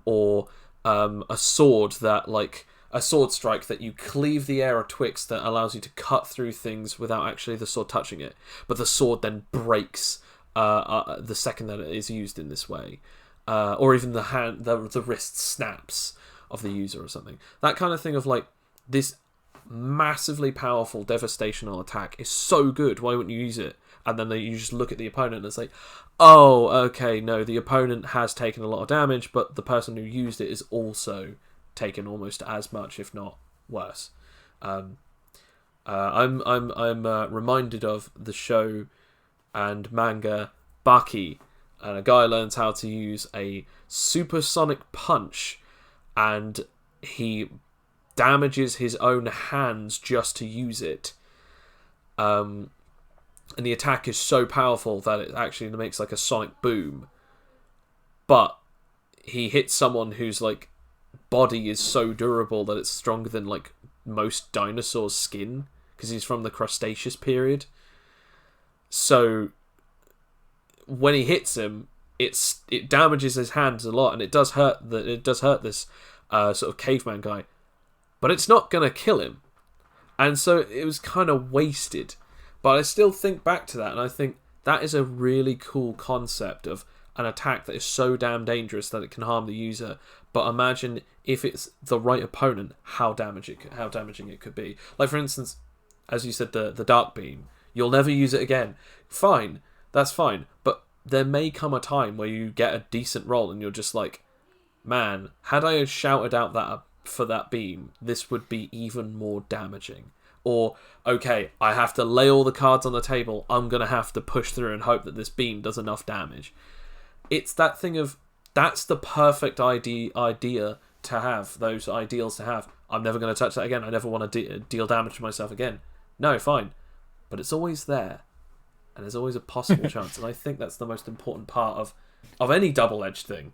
Speaker 1: or a sword that like a sword strike that you cleave the air atwixt that allows you to cut through things without actually the sword touching it, but the sword then breaks the second that it is used in this way, or even the wrist snaps, of the user or something. That kind of thing of like this massively powerful devastational attack is so good, why wouldn't you use it? And then you just look at the opponent and it's like, oh, okay, no, the opponent has taken a lot of damage, but the person who used it is also taken almost as much, if not worse. I'm reminded of the show and manga Baki, and a guy learns how to use a supersonic punch, and he damages his own hands just to use it. And the attack is so powerful that it actually makes like a sonic boom. But he hits someone whose like body is so durable that it's stronger than like most dinosaurs' skin, because he's from the Cretaceous period. So when he hits him, it damages his hands a lot, and it does hurt this sort of caveman guy, but it's not gonna kill him, and so it was kind of wasted. But I still think back to that, and I think that is a really cool concept of an attack that is so damn dangerous that it can harm the user. But imagine if it's the right opponent, how damaging it could be. Like for instance, as you said, the dark beam. You'll never use it again. Fine, that's fine. But there may come a time where you get a decent roll and you're just like, man, had I shouted out that for that beam, this would be even more damaging. Or, okay, I have to lay all the cards on the table, I'm going to have to push through and hope that this beam does enough damage. It's that thing of, that's the perfect idea to have, those ideals to have. I'm never going to touch that again, I never want to deal damage to myself again. No, fine. But it's always there. And there's always a possible chance. And I think that's the most important part of any double-edged thing,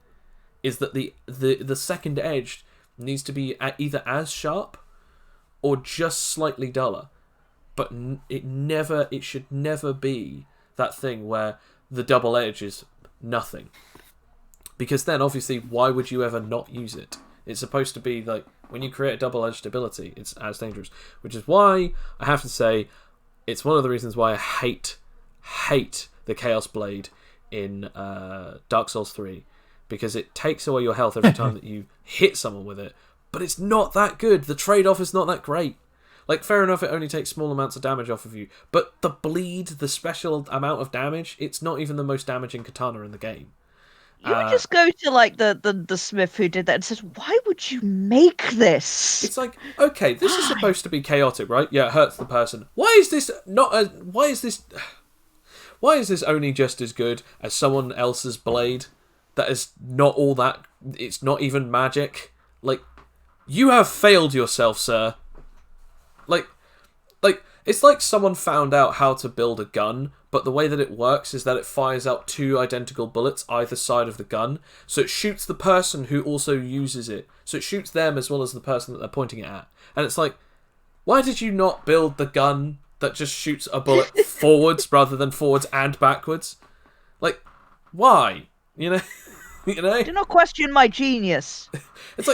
Speaker 1: is that the second edge needs to be either as sharp or just slightly duller. But it should never be that thing where the double edge is nothing. Because then, obviously, why would you ever not use it? It's supposed to be like, when you create a double-edged ability, it's as dangerous. Which is why, I have to say, it's one of the reasons why I hate the Chaos Blade in Dark Souls 3. Because it takes away your health every time that you hit someone with it. But it's not that good. The trade-off is not that great. Like, fair enough, it only takes small amounts of damage off of you. But the bleed, the special amount of damage, it's not even the most damaging katana in the game.
Speaker 3: You would just go to like the smith who did that and says, "Why would you make this?"
Speaker 1: It's like, okay, this is supposed to be chaotic, right? Yeah, it hurts the person. Why is this only just as good as someone else's blade? That is not all that. It's not even magic. Like, you have failed yourself, sir. Like, it's like someone found out how to build a gun, but the way that it works is that it fires out 2 identical bullets either side of the gun, so it shoots the person who also uses it. So it shoots them as well as the person that they're pointing it at. And it's like, why did you not build the gun that just shoots a bullet forwards rather than forwards and backwards? Like, why? You know?
Speaker 3: Do not question my genius.
Speaker 1: It's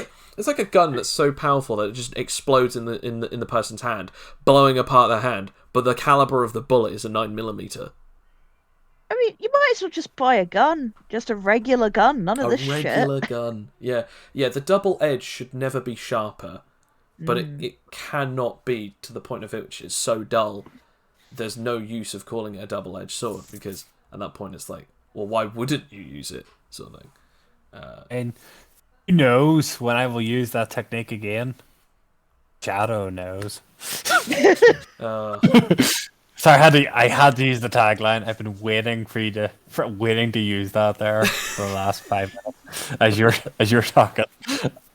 Speaker 1: like a gun that's so powerful that it just explodes in the person's hand, blowing apart their hand. But the caliber of the bullet is a 9mm.
Speaker 3: I mean, you might as well just buy a gun, just a regular gun. None of this shit.
Speaker 1: A regular gun, yeah. The double edge should never be sharper, but it cannot be to the point of it which is so dull. There's no use of calling it a double-edged sword, because at that point it's like, well, why wouldn't you use it, sort of thing.
Speaker 2: And who knows when I will use that technique again? Shadow knows. So I had to use the tagline. I've been waiting waiting to use that there for the last 5 minutes. As you're talking,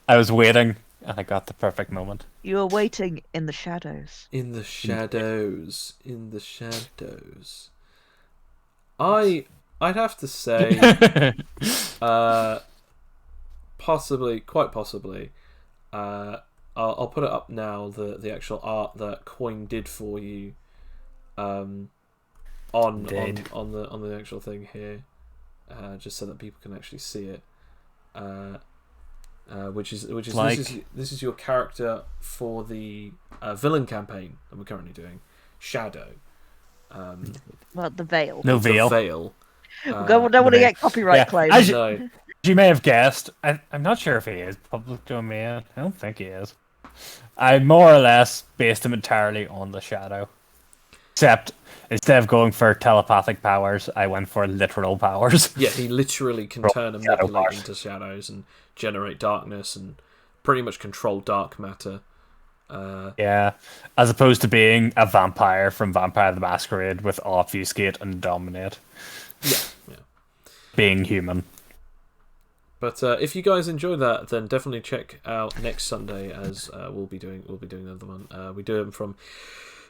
Speaker 2: I was waiting, and I got the perfect moment.
Speaker 3: You were waiting in the shadows.
Speaker 1: In the shadows. In the shadows. I'd have to say, quite possibly, I'll put it up now, the actual art that Coin did for you, on the actual thing here, just so that people can actually see it, which is like... this is your character for the villain campaign that we're currently doing, Shadow.
Speaker 3: Well, the veil.
Speaker 2: No veil.
Speaker 1: The veil.
Speaker 3: Don't want to get copyright claims.
Speaker 2: You may have guessed. I'm not sure if he is public domain. I don't think he is. I more or less based him entirely on the shadow. Except instead of going for telepathic powers, I went for literal powers.
Speaker 1: Yeah, he literally can turn and manipulate into shadows and generate darkness and pretty much control dark matter.
Speaker 2: Yeah, as opposed to being a vampire from Vampire the Masquerade with obfuscate and dominate.
Speaker 1: Yeah.
Speaker 2: Being human.
Speaker 1: But if you guys enjoy that, then definitely check out next Sunday, as we'll be doing another one. We do them from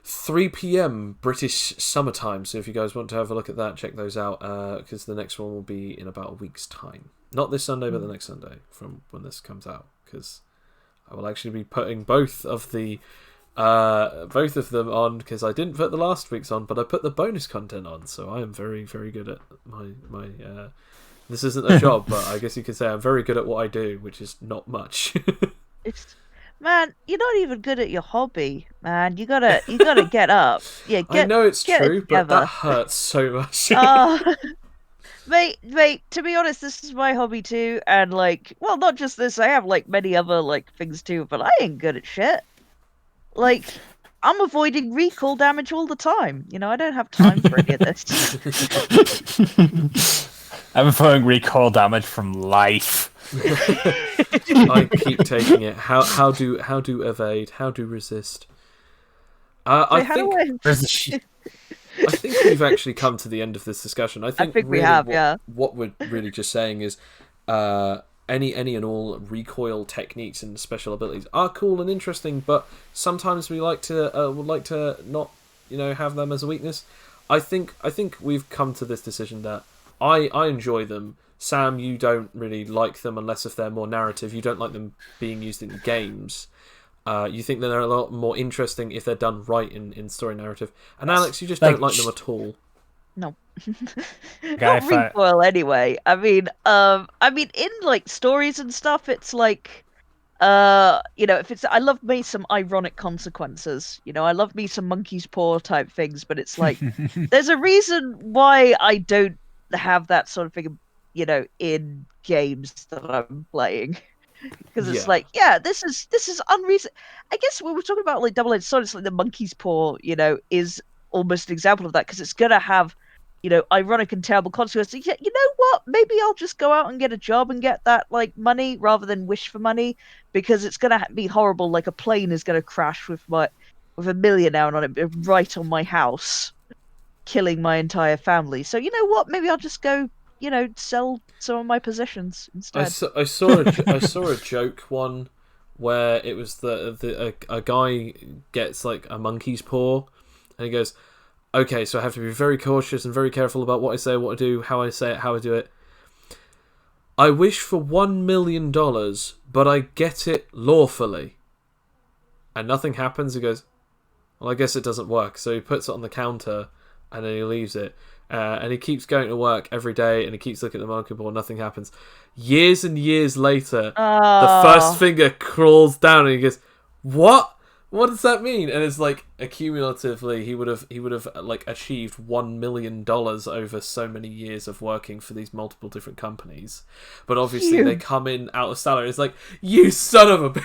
Speaker 1: 3 p.m. British summertime. So if you guys want to have a look at that, check those out, because the next one will be in about a week's time. Not this Sunday, but the next Sunday from when this comes out, because I will actually be putting both of them on, because I didn't put the last week's on, but I put the bonus content on. So I am very, very good at my. This isn't a job, but I guess you could say I'm very good at what I do, which is not much.
Speaker 3: Man, you're not even good at your hobby, man. You gotta get up. Yeah,
Speaker 1: I know it's true, but
Speaker 3: together.
Speaker 1: that hurts so much.
Speaker 3: Mate, to be honest, this is my hobby too, and like, well, not just this, I have like many other like things too, but I ain't good at shit. Like, I'm avoiding recall damage all the time. You know, I don't have time for any of this.
Speaker 2: I'm avoiding recall damage from life.
Speaker 1: I keep taking it. How do evade? How do resist? I think we've actually come to the end of this discussion. I think
Speaker 3: we have, yeah.
Speaker 1: What we're really just saying is, any and all recoil techniques and special abilities are cool and interesting, but sometimes we would like to not, have them as a weakness. I think we've come to this decision that I enjoy them. Sam, you don't really like them unless if they're more narrative. You don't like them being used in games. You think that they're a lot more interesting if they're done right in story narrative. And Alex, you just don't like them at all.
Speaker 3: No. Not recoil anyway. I mean, in like stories and stuff, it's like, if it's, I love me some ironic consequences. I love me some monkey's paw type things, but it's like, there's a reason why I don't have that sort of thing, in games that I'm playing. Because it's like, this is unreasonable. I guess when we're talking about like double-edged sword, it's like the monkey's paw, is almost an example of that, because it's gonna have, ironic and terrible consequences. Yeah, you know what? Maybe I'll just go out and get a job and get that like money rather than wish for money, because it's gonna be horrible. Like a plane is gonna crash with a millionaire on it right on my house, killing my entire family. So you know what? Maybe I'll just go, sell some of my possessions instead.
Speaker 1: I saw a joke one where it was a guy gets like a monkey's paw, and he goes, okay, so I have to be very cautious and very careful about what I say, what I do, how I say it, how I do it. I wish for $1 million, but I get it lawfully. And nothing happens. He goes, well, I guess it doesn't work. So he puts it on the counter, and then he leaves it. And he keeps going to work every day, and he keeps looking at the monkey ball, nothing happens. Years and years later, the first finger crawls down, and he goes, what? What does that mean? And it's like, accumulatively, he would have like achieved $1 million over so many years of working for these multiple different companies. But obviously they come in out of salary. It's like, you son of a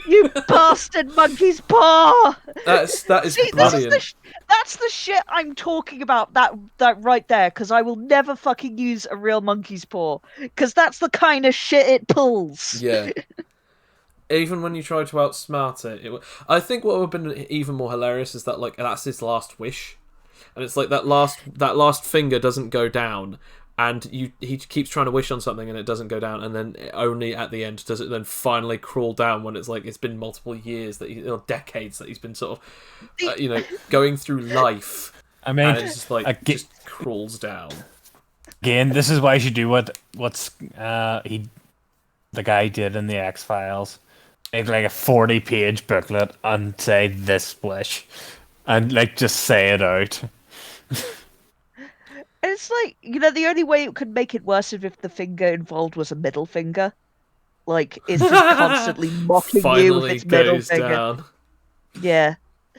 Speaker 3: you bastard monkey's paw!
Speaker 1: That is brilliant.
Speaker 3: That's the shit I'm talking about. That right there, because I will never fucking use a real monkey's paw, because that's the kind of shit it pulls.
Speaker 1: Yeah. Even when you try to outsmart it, I think what would have been even more hilarious is that like that's his last wish, and it's like that last finger doesn't go down, and he keeps trying to wish on something and it doesn't go down, and then only at the end does it then finally crawl down, when it's like it's been multiple years or decades that he's been sort of going through life.
Speaker 2: I mean,
Speaker 1: and it's just like just crawls down.
Speaker 2: Again, this is why you should do what's the guy did in the X-Files. Make like a 40-page booklet and say this wish, and like just say it out.
Speaker 3: It's like, the only way it could make it worse is if the finger involved was a middle finger. Like, it's just constantly mocking you with its middle finger.
Speaker 1: Down.
Speaker 3: Yeah.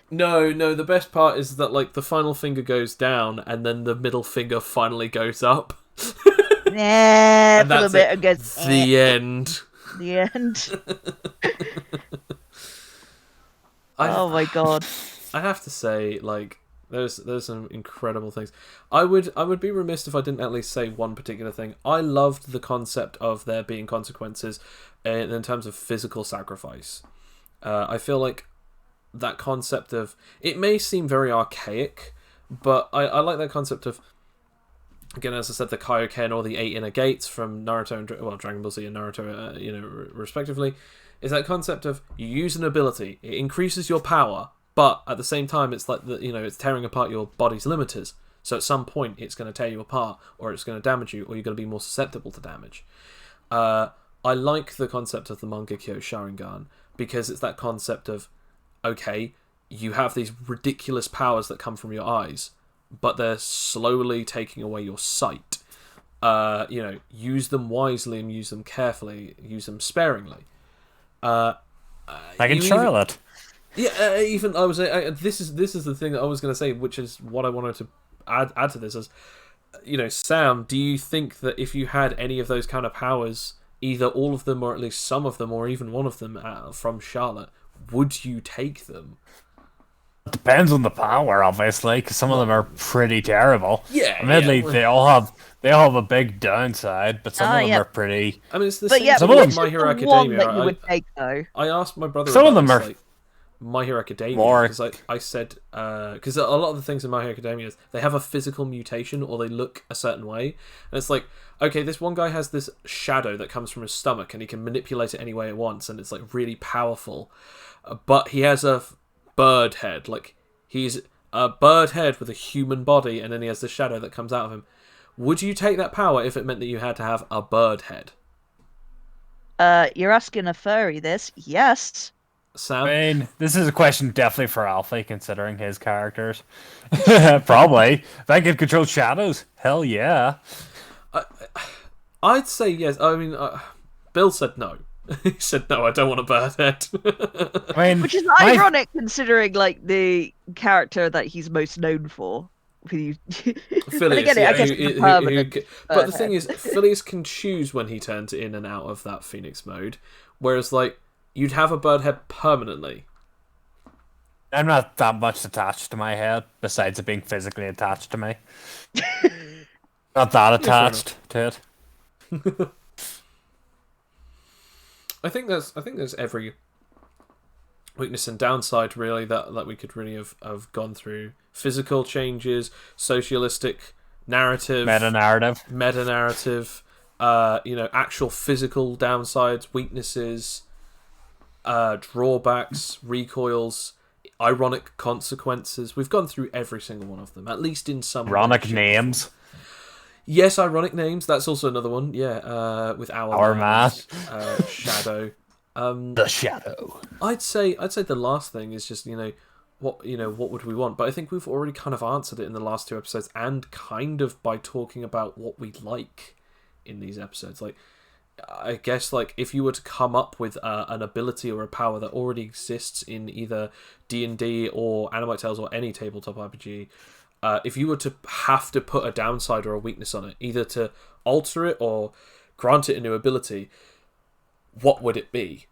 Speaker 1: No, the best part is that like the final finger goes down and then the middle finger finally goes up. And
Speaker 3: for a
Speaker 1: that's
Speaker 3: bit
Speaker 1: it.
Speaker 3: and goes,
Speaker 1: The end.
Speaker 3: the end.
Speaker 1: I,
Speaker 3: Oh my god.
Speaker 1: I have to say, like, there's some incredible things. I would be remiss if I didn't at least say one particular thing. I loved the concept of there being consequences in terms of physical sacrifice. I feel like that concept of, it may seem very archaic, but I like that concept of, again, as I said, the Kaioken or the 8 inner gates from Naruto and Dragon Ball Z and Naruto, respectively, is that concept of you use an ability, it increases your power, but at the same time, it's like it's tearing apart your body's limiters. So at some point, it's going to tear you apart, or it's going to damage you, or you're going to be more susceptible to damage. I like the concept of the Mangekyo Sharingan because it's that concept of, okay, you have these ridiculous powers that come from your eyes, but they're slowly taking away your sight. Use them wisely and use them carefully, use them sparingly.
Speaker 2: Like in Charlotte.
Speaker 1: Even I was. This is the thing that I was going to say, which is what I wanted to add to this. As Sam, do you think that if you had any of those kind of powers, either all of them or at least some of them, or even one of them from Charlotte, would you take them?
Speaker 2: It depends on the power, obviously, because some of them are pretty terrible.
Speaker 1: Yeah,
Speaker 2: admittedly,
Speaker 1: yeah.
Speaker 2: they all have a big downside, but some of them
Speaker 3: yeah.
Speaker 2: are pretty.
Speaker 1: I mean, it's the
Speaker 3: But
Speaker 1: same
Speaker 3: yeah,
Speaker 1: thing
Speaker 3: which
Speaker 1: with My
Speaker 3: is
Speaker 1: Hero
Speaker 3: the one
Speaker 1: Academia.
Speaker 3: that you would take though?
Speaker 1: I asked my brother
Speaker 2: Some of
Speaker 1: about
Speaker 2: them
Speaker 1: this,
Speaker 2: are-
Speaker 1: like, My Hero Academia,
Speaker 2: More-
Speaker 1: because I said, because a lot of the things in My Hero Academia is they have a physical mutation or they look a certain way, and it's like, okay, this one guy has this shadow that comes from his stomach and he can manipulate it any way he wants, and it's like really powerful, but he has a bird head, like he's a bird head with a human body, and then he has the shadow that comes out of him. Would you take that power if it meant that you had to have a bird head?
Speaker 3: You're asking a furry this? Yes.
Speaker 1: Sam?
Speaker 2: I mean, this is a question definitely for Alfie, considering his characters. Probably. If I could control shadows, hell yeah.
Speaker 1: I'd say yes. I mean, Bill said no. He said no, I don't want a bird head.
Speaker 2: I mean,
Speaker 3: Which is ironic considering like the character that he's most known for.
Speaker 1: Phileas,
Speaker 3: I guess it's a permanent
Speaker 1: but the thing is, Phileas can choose when he turns in and out of that Phoenix mode, whereas like you'd have a bird head permanently.
Speaker 2: I'm not that much attached to my head, besides it being physically attached to me. Not that attached to it.
Speaker 1: I think there's every weakness and downside really that we could really have gone through. Physical changes, socialistic narrative,
Speaker 2: Meta
Speaker 1: narrative, actual physical downsides, weaknesses, drawbacks, recoils, ironic consequences. We've gone through every single one of them, at least in some
Speaker 2: Ironic names.
Speaker 1: Yes, ironic names. That's also another one. Yeah, with our
Speaker 2: man.
Speaker 1: Shadow.
Speaker 2: The Shadow.
Speaker 1: I'd say the last thing is just what would we want? But I think we've already kind of answered it in the last two episodes, and kind of by talking about what we like in these episodes. Like, I guess like if you were to come up with an ability or a power that already exists in either D&D or Animite Tales or any tabletop RPG. If you were to have to put a downside or a weakness on it, either to alter it or grant it a new ability, what would it be?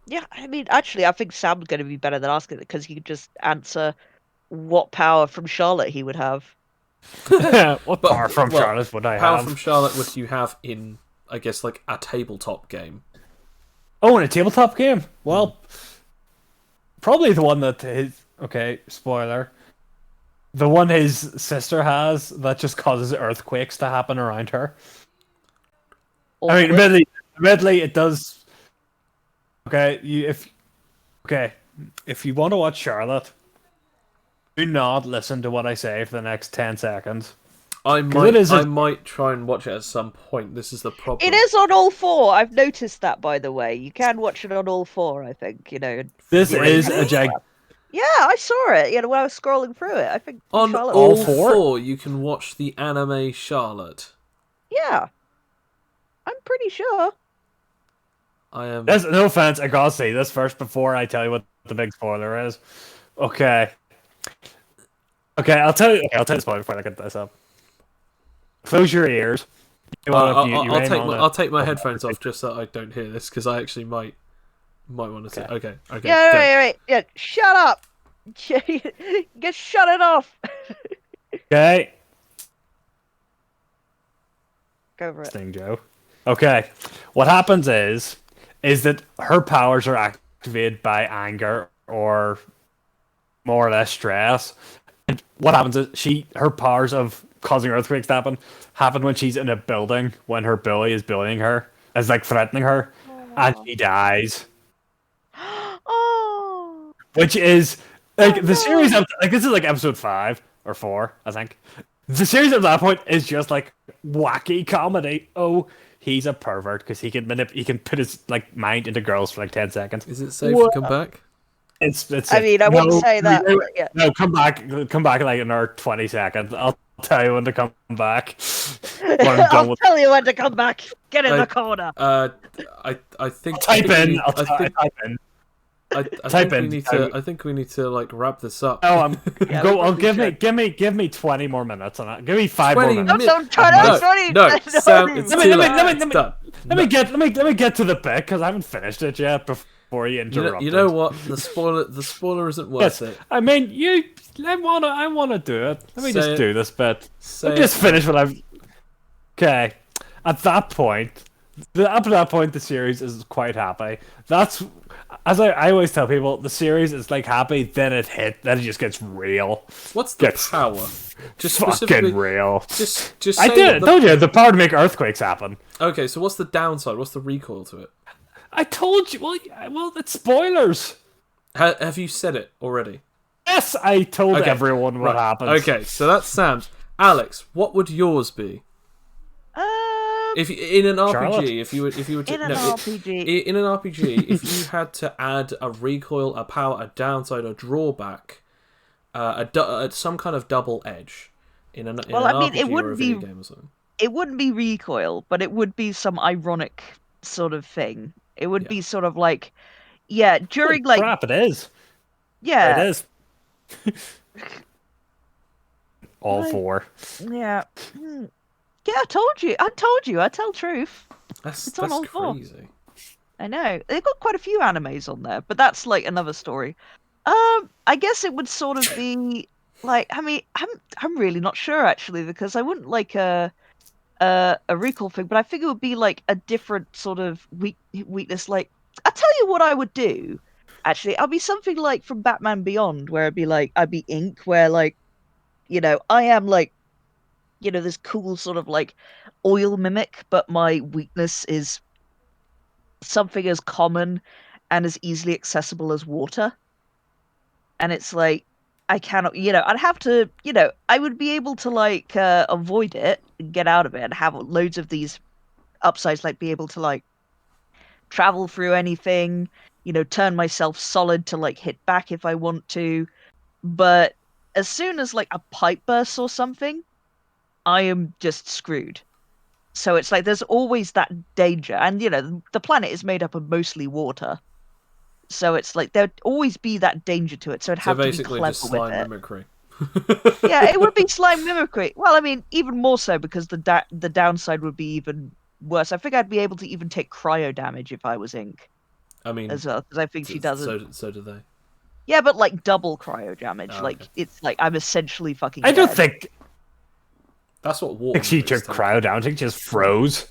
Speaker 3: Yeah, I mean, actually, I think Sam's going to be better than asking it because he could just answer what power from Charlotte he would have.
Speaker 2: What power from Charlotte would I have?
Speaker 1: Power from Charlotte would you have in, I guess, like a tabletop game?
Speaker 2: Oh, in a tabletop game? Well, probably the one that his... Okay, spoiler. The one his sister has that just causes earthquakes to happen around her. I mean, admittedly, it does... Okay, if you want to watch Charlotte, do not listen to what I say for the next 10 seconds.
Speaker 1: I might try and watch it at some point. This is the problem.
Speaker 3: It is on all four. I've noticed that, by the way. You can watch it on all four, I think.
Speaker 2: This is a
Speaker 3: Yeah, I saw it. When I was scrolling through it, I think
Speaker 1: on
Speaker 3: Charlotte...
Speaker 1: all four you can watch the anime Charlotte.
Speaker 3: Yeah, I'm pretty sure.
Speaker 1: I am.
Speaker 2: No offense, I gotta say this first before I tell you what the big spoiler is. Okay. Okay, I'll tell you. Okay, I'll tell you this point before I get this up. Close your ears.
Speaker 1: I'll take my headphones off just so I don't hear this because I actually might want to say. Okay.
Speaker 3: Yeah,
Speaker 1: Go.
Speaker 3: right. Yeah, shut up. Just shut it off.
Speaker 2: Okay.
Speaker 3: Go for it.
Speaker 2: Thing, Joe. Okay. What happens is that her powers are activated by anger or more or less stress. And what happens is her powers of causing earthquakes to happen when she's in a building when her bully is bullying her, is like threatening her, and she dies.
Speaker 3: Oh.
Speaker 2: Which is like
Speaker 3: Oh,
Speaker 2: the
Speaker 3: no.
Speaker 2: series of like this is like episode 5 or 4, I think. The series at that point is just like wacky comedy. Oh, he's a pervert because he can put his like mind into girls for like 10 seconds.
Speaker 1: Is it safe to come back?
Speaker 2: It's.
Speaker 3: I mean, I wouldn't say that.
Speaker 2: No,
Speaker 3: But yeah.
Speaker 2: no, come back in like another 20 seconds. I'll tell you when to come back. When I'm done
Speaker 3: I'll
Speaker 2: with.
Speaker 3: tell you when to come back. Get in the corner.
Speaker 1: I think.
Speaker 2: Type in. I'll type in.
Speaker 1: I think we need to like wrap this up.
Speaker 2: Oh, I'm
Speaker 3: Yeah,
Speaker 2: go.
Speaker 3: we
Speaker 2: Oh,
Speaker 3: probably
Speaker 2: give me 20 more minutes on that. Give me 5 more
Speaker 1: 20
Speaker 2: minutes.
Speaker 1: minutes.
Speaker 3: Don't try to.
Speaker 1: No, Sam, it's
Speaker 2: Let
Speaker 1: too
Speaker 2: me
Speaker 1: late. It's done.
Speaker 2: let me get to the bit because I haven't finished it yet before you interrupt.
Speaker 1: You know what? The spoiler isn't worth it.
Speaker 2: I mean, I wanna do it. Let me just do this bit. Let me just finish what I've. Okay, at that point, up to that point, the series is quite happy. That's as I always tell people, the series is like happy, then it just gets real.
Speaker 1: What's the power? Just
Speaker 2: Fucking real.
Speaker 1: Just
Speaker 2: I told you the power to make earthquakes happen.
Speaker 1: Okay, so what's the downside? What's the recoil to it?
Speaker 2: I told you. Well, it's spoilers.
Speaker 1: Have you said it already?
Speaker 2: Yes, I told everyone what happens.
Speaker 1: Okay, so that's Sam's. Alex, what would yours be? If in an RPG,
Speaker 2: Charlotte?
Speaker 1: if you were to,
Speaker 3: In an RPG.
Speaker 1: in an RPG, if you had to add a recoil, a power, a downside, a drawback, some kind of double edge in an RPG
Speaker 3: it
Speaker 1: or a
Speaker 3: wouldn't
Speaker 1: video
Speaker 3: be.
Speaker 1: game or something.
Speaker 3: It wouldn't be recoil, but it would be some ironic sort of thing. It would be sort of like, yeah, during
Speaker 2: Holy
Speaker 3: like,
Speaker 2: crap, it is.
Speaker 3: yeah,
Speaker 2: It is. All
Speaker 3: Right.
Speaker 2: 4.
Speaker 3: yeah. Yeah, I told you. I tell truth.
Speaker 1: That's
Speaker 3: on all four.
Speaker 1: crazy.
Speaker 3: I know. They've got quite a few animes on there, but that's like another story. I guess it would sort of be like, I mean, I'm really not sure actually, because I wouldn't like a recall thing, but I figure it would be like a different sort of weakness. Like, I'll tell you what I would do. Actually, I'll be something like from Batman Beyond, where I'd be Ink, where like, I am like, this cool sort of like oil mimic, but my weakness is something as common and as easily accessible as water. And it's like, I cannot, I'd have to, I would be able to like avoid it and get out of it and have loads of these upsides, like be able to like travel through anything, turn myself solid to like hit back if I want to. But as soon as like a pipe bursts or something, I am just screwed. So it's like there's always that danger. And, the planet is made up of mostly water. So it's like there'd always be that danger to it. So it'd have to be
Speaker 1: basically
Speaker 3: clever
Speaker 1: just
Speaker 3: with
Speaker 1: slime
Speaker 3: it.
Speaker 1: mimicry.
Speaker 3: Yeah, it would be slime mimicry. Well, I mean, even more so because the downside would be even worse. I think I'd be able to even take cryo damage if I was Ink
Speaker 1: I mean,
Speaker 3: as well, because I think she doesn't.
Speaker 1: So do they.
Speaker 3: Yeah, but like double cryo damage.
Speaker 1: Oh,
Speaker 3: like
Speaker 1: okay.
Speaker 3: it's like I'm essentially fucking.
Speaker 2: I don't
Speaker 3: dead.
Speaker 2: think
Speaker 1: That's what water.
Speaker 2: she
Speaker 1: is,
Speaker 2: took
Speaker 1: though.
Speaker 2: cryo down. I think she just froze.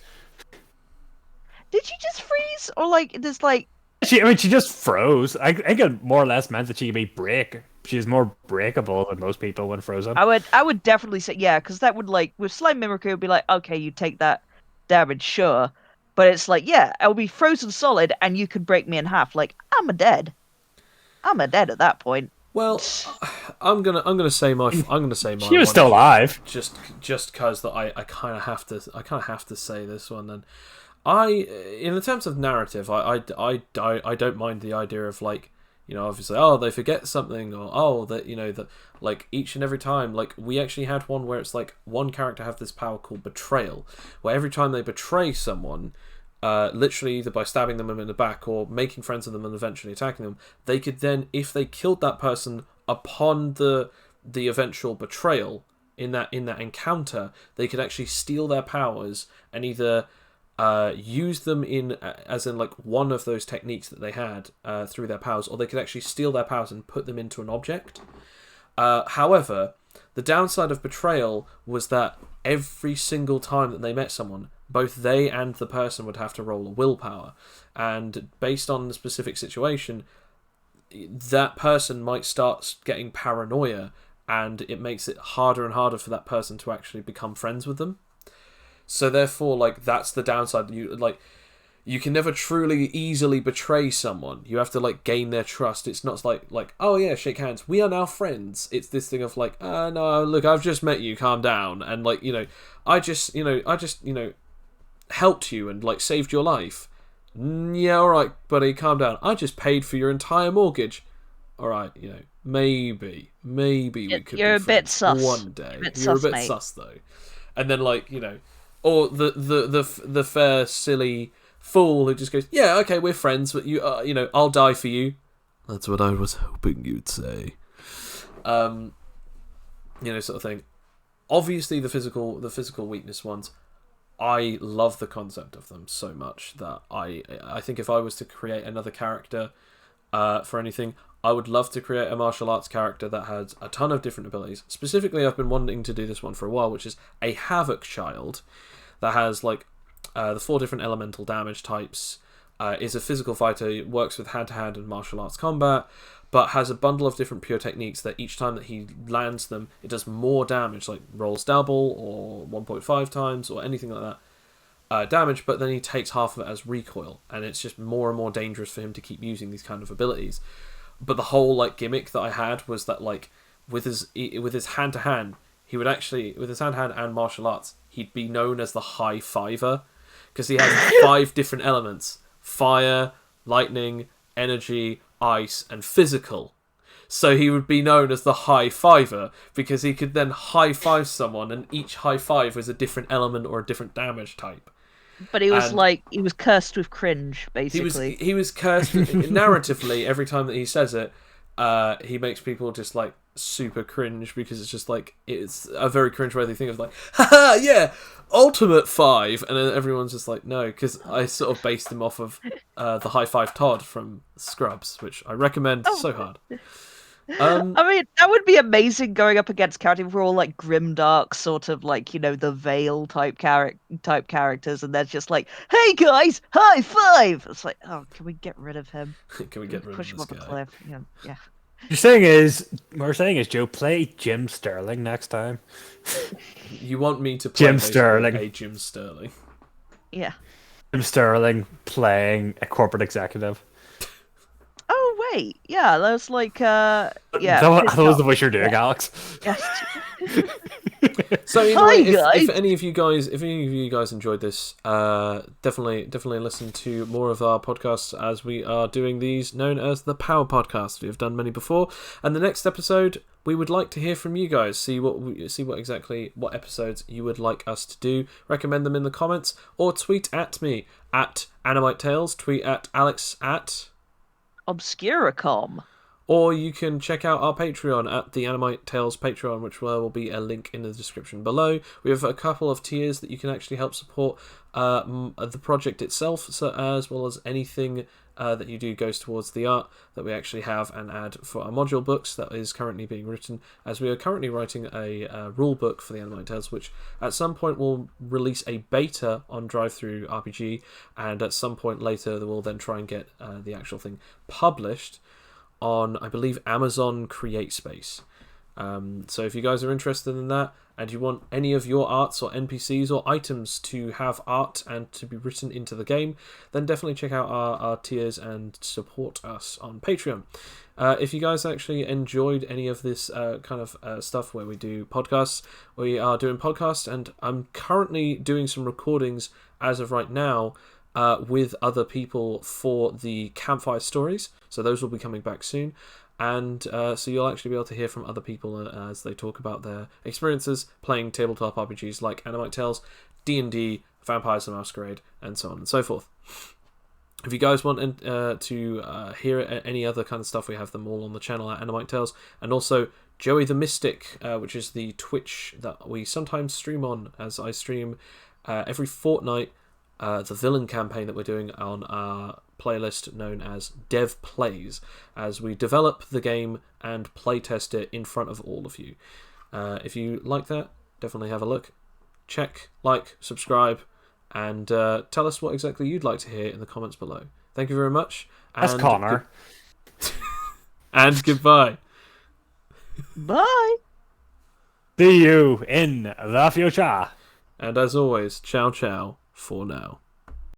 Speaker 3: Did she just freeze, or like there's like?
Speaker 2: She just froze. I think it more or less meant that she could be break. She's more breakable than most people when frozen.
Speaker 3: I would definitely say yeah, because that would like with slime mimicry it would be like okay, you take that damage, sure, but it's like yeah, I would be frozen solid and you could break me in half. Like I'm a dead at that point.
Speaker 1: Well, I'm gonna say my. I'm gonna say my.
Speaker 2: She was
Speaker 1: one
Speaker 2: still alive.
Speaker 1: Just because that I kind of have to say this one. Then in the terms of narrative, I don't mind the idea of like obviously they forget something or that like each and every time like we actually had one where it's like one character have this power called betrayal, where every time they betray someone. Literally either by stabbing them in the back or making friends with them and eventually attacking them, they could then, if they killed that person upon the eventual betrayal in that encounter, they could actually steal their powers and either use them as in like one of those techniques that they had through their powers, or they could actually steal their powers and put them into an object. However, the downside of betrayal was that every single time that they met someone, both they and the person would have to roll a willpower, and based on the specific situation, that person might start getting paranoia, and it makes it harder and harder for that person to actually become friends with them. So therefore, like, that's the downside. You can never truly easily betray someone. You have to like gain their trust. It's not like oh yeah, shake hands, we are now friends. It's this thing of like, no, look, I've just met you, calm down, and like, I just helped you and like saved your life. Yeah, all right, buddy, calm down. I just paid for your entire mortgage. All right, maybe we could
Speaker 3: you're
Speaker 1: be
Speaker 3: a bit
Speaker 1: friends
Speaker 3: sus.
Speaker 1: one day.
Speaker 3: You're
Speaker 1: a bit
Speaker 3: mate.
Speaker 1: sus though, and then like or the fair silly fool who just goes, yeah, okay, we're friends, but I'll die for you. That's what I was hoping you'd say. Sort of thing. Obviously, the physical weakness ones, I love the concept of them so much that I think if I was to create another character for anything, I would love to create a martial arts character that has a ton of different abilities. Specifically, I've been wanting to do this one for a while, which is a Havoc child that has like the 4 different elemental damage types, is a physical fighter, works with hand-to-hand and martial arts combat, but has a bundle of different pure techniques that each time that he lands them, it does more damage, like rolls double or 1.5 times or anything like that damage, but then he takes half of it as recoil, and it's just more and more dangerous for him to keep using these kind of abilities. But the whole like gimmick that I had was that like with his hand-to-hand, he would actually, with his hand-to-hand and martial arts, he'd be known as the High Fiver, because he has 5 different elements: fire, lightning, energy, ice, and physical. So he would be known as the High Fiver because he could then high five someone, and each high five was a different element or a different damage type.
Speaker 3: But he was cursed with cringe, basically.
Speaker 1: He was cursed narratively. Every time that he says it, he makes people just like super cringe, because it's just like, it's a very cringe-worthy thing of like, haha, yeah, Ultimate 5, and then everyone's just like, no, because I sort of based him off of the High Five Todd from Scrubs, which I recommend so hard.
Speaker 3: I mean, that would be amazing going up against characters who are all like grimdark, sort of like, the Veil type characters, and they're just like, "Hey guys, high five!" It's like, oh, can we get rid of him?
Speaker 1: Can we get rid
Speaker 3: Push
Speaker 1: of
Speaker 3: him
Speaker 1: this
Speaker 3: off a
Speaker 1: guy?
Speaker 3: cliff? Yeah.
Speaker 2: What we're saying is, Joe, play Jim Sterling next time.
Speaker 1: You want me to play
Speaker 2: Jim Sterling.
Speaker 1: a Jim Sterling?
Speaker 3: Yeah.
Speaker 2: Jim Sterling playing a corporate executive.
Speaker 3: Oh wait, yeah, that's like yeah.
Speaker 2: That was the voice you're doing, Alex.
Speaker 3: Yes.
Speaker 1: So
Speaker 3: Hi,
Speaker 1: anyway,
Speaker 3: guys.
Speaker 1: if any of you guys enjoyed this, definitely listen to more of our podcasts, as we are doing these known as the Power Podcasts. We have done many before, and the next episode we would like to hear from you guys. See what episodes you would like us to do. Recommend them in the comments, or tweet at me at Animite Tales. Tweet at Alex at
Speaker 3: Obscuracom.
Speaker 1: Or you can check out our Patreon at the Animite Tales Patreon, which will be a link in the description below. We have a couple of tiers that you can actually help support the project itself, so as well as anything that you do goes towards the art that we actually have and add for our module books that is currently being written, as we are currently writing a rule book for the Animite Tales, which at some point will release a beta on Drive-Thru RPG, and at some point later they will then try and get the actual thing published on, I believe, Amazon CreateSpace. So if you guys are interested in that, and you want any of your arts or NPCs or items to have art and to be written into the game, then definitely check out our tiers and support us on Patreon. If you guys actually enjoyed any of this kind of stuff where we do podcasts, we are doing podcasts, and I'm currently doing some recordings as of right now with other people for the campfire stories, so those will be coming back soon, and so you'll actually be able to hear from other people as they talk about their experiences playing tabletop RPGs like Animite Tales, D&D, Vampires the Masquerade, and so on and so forth. If you guys want to hear any other kind of stuff, we have them all on the channel at Animite Tales, and also Joey the Mystic, which is the Twitch that we sometimes stream on, as I stream every fortnight the villain campaign that we're doing on our playlist known as Dev Plays, as we develop the game and playtest it in front of all of you. If you like that, definitely have a look. Check, like, subscribe, and tell us what exactly you'd like to hear in the comments below. Thank you very much.
Speaker 2: That's Connor.
Speaker 1: And goodbye.
Speaker 3: Bye.
Speaker 2: See you in the future.
Speaker 1: And as always, ciao ciao for now.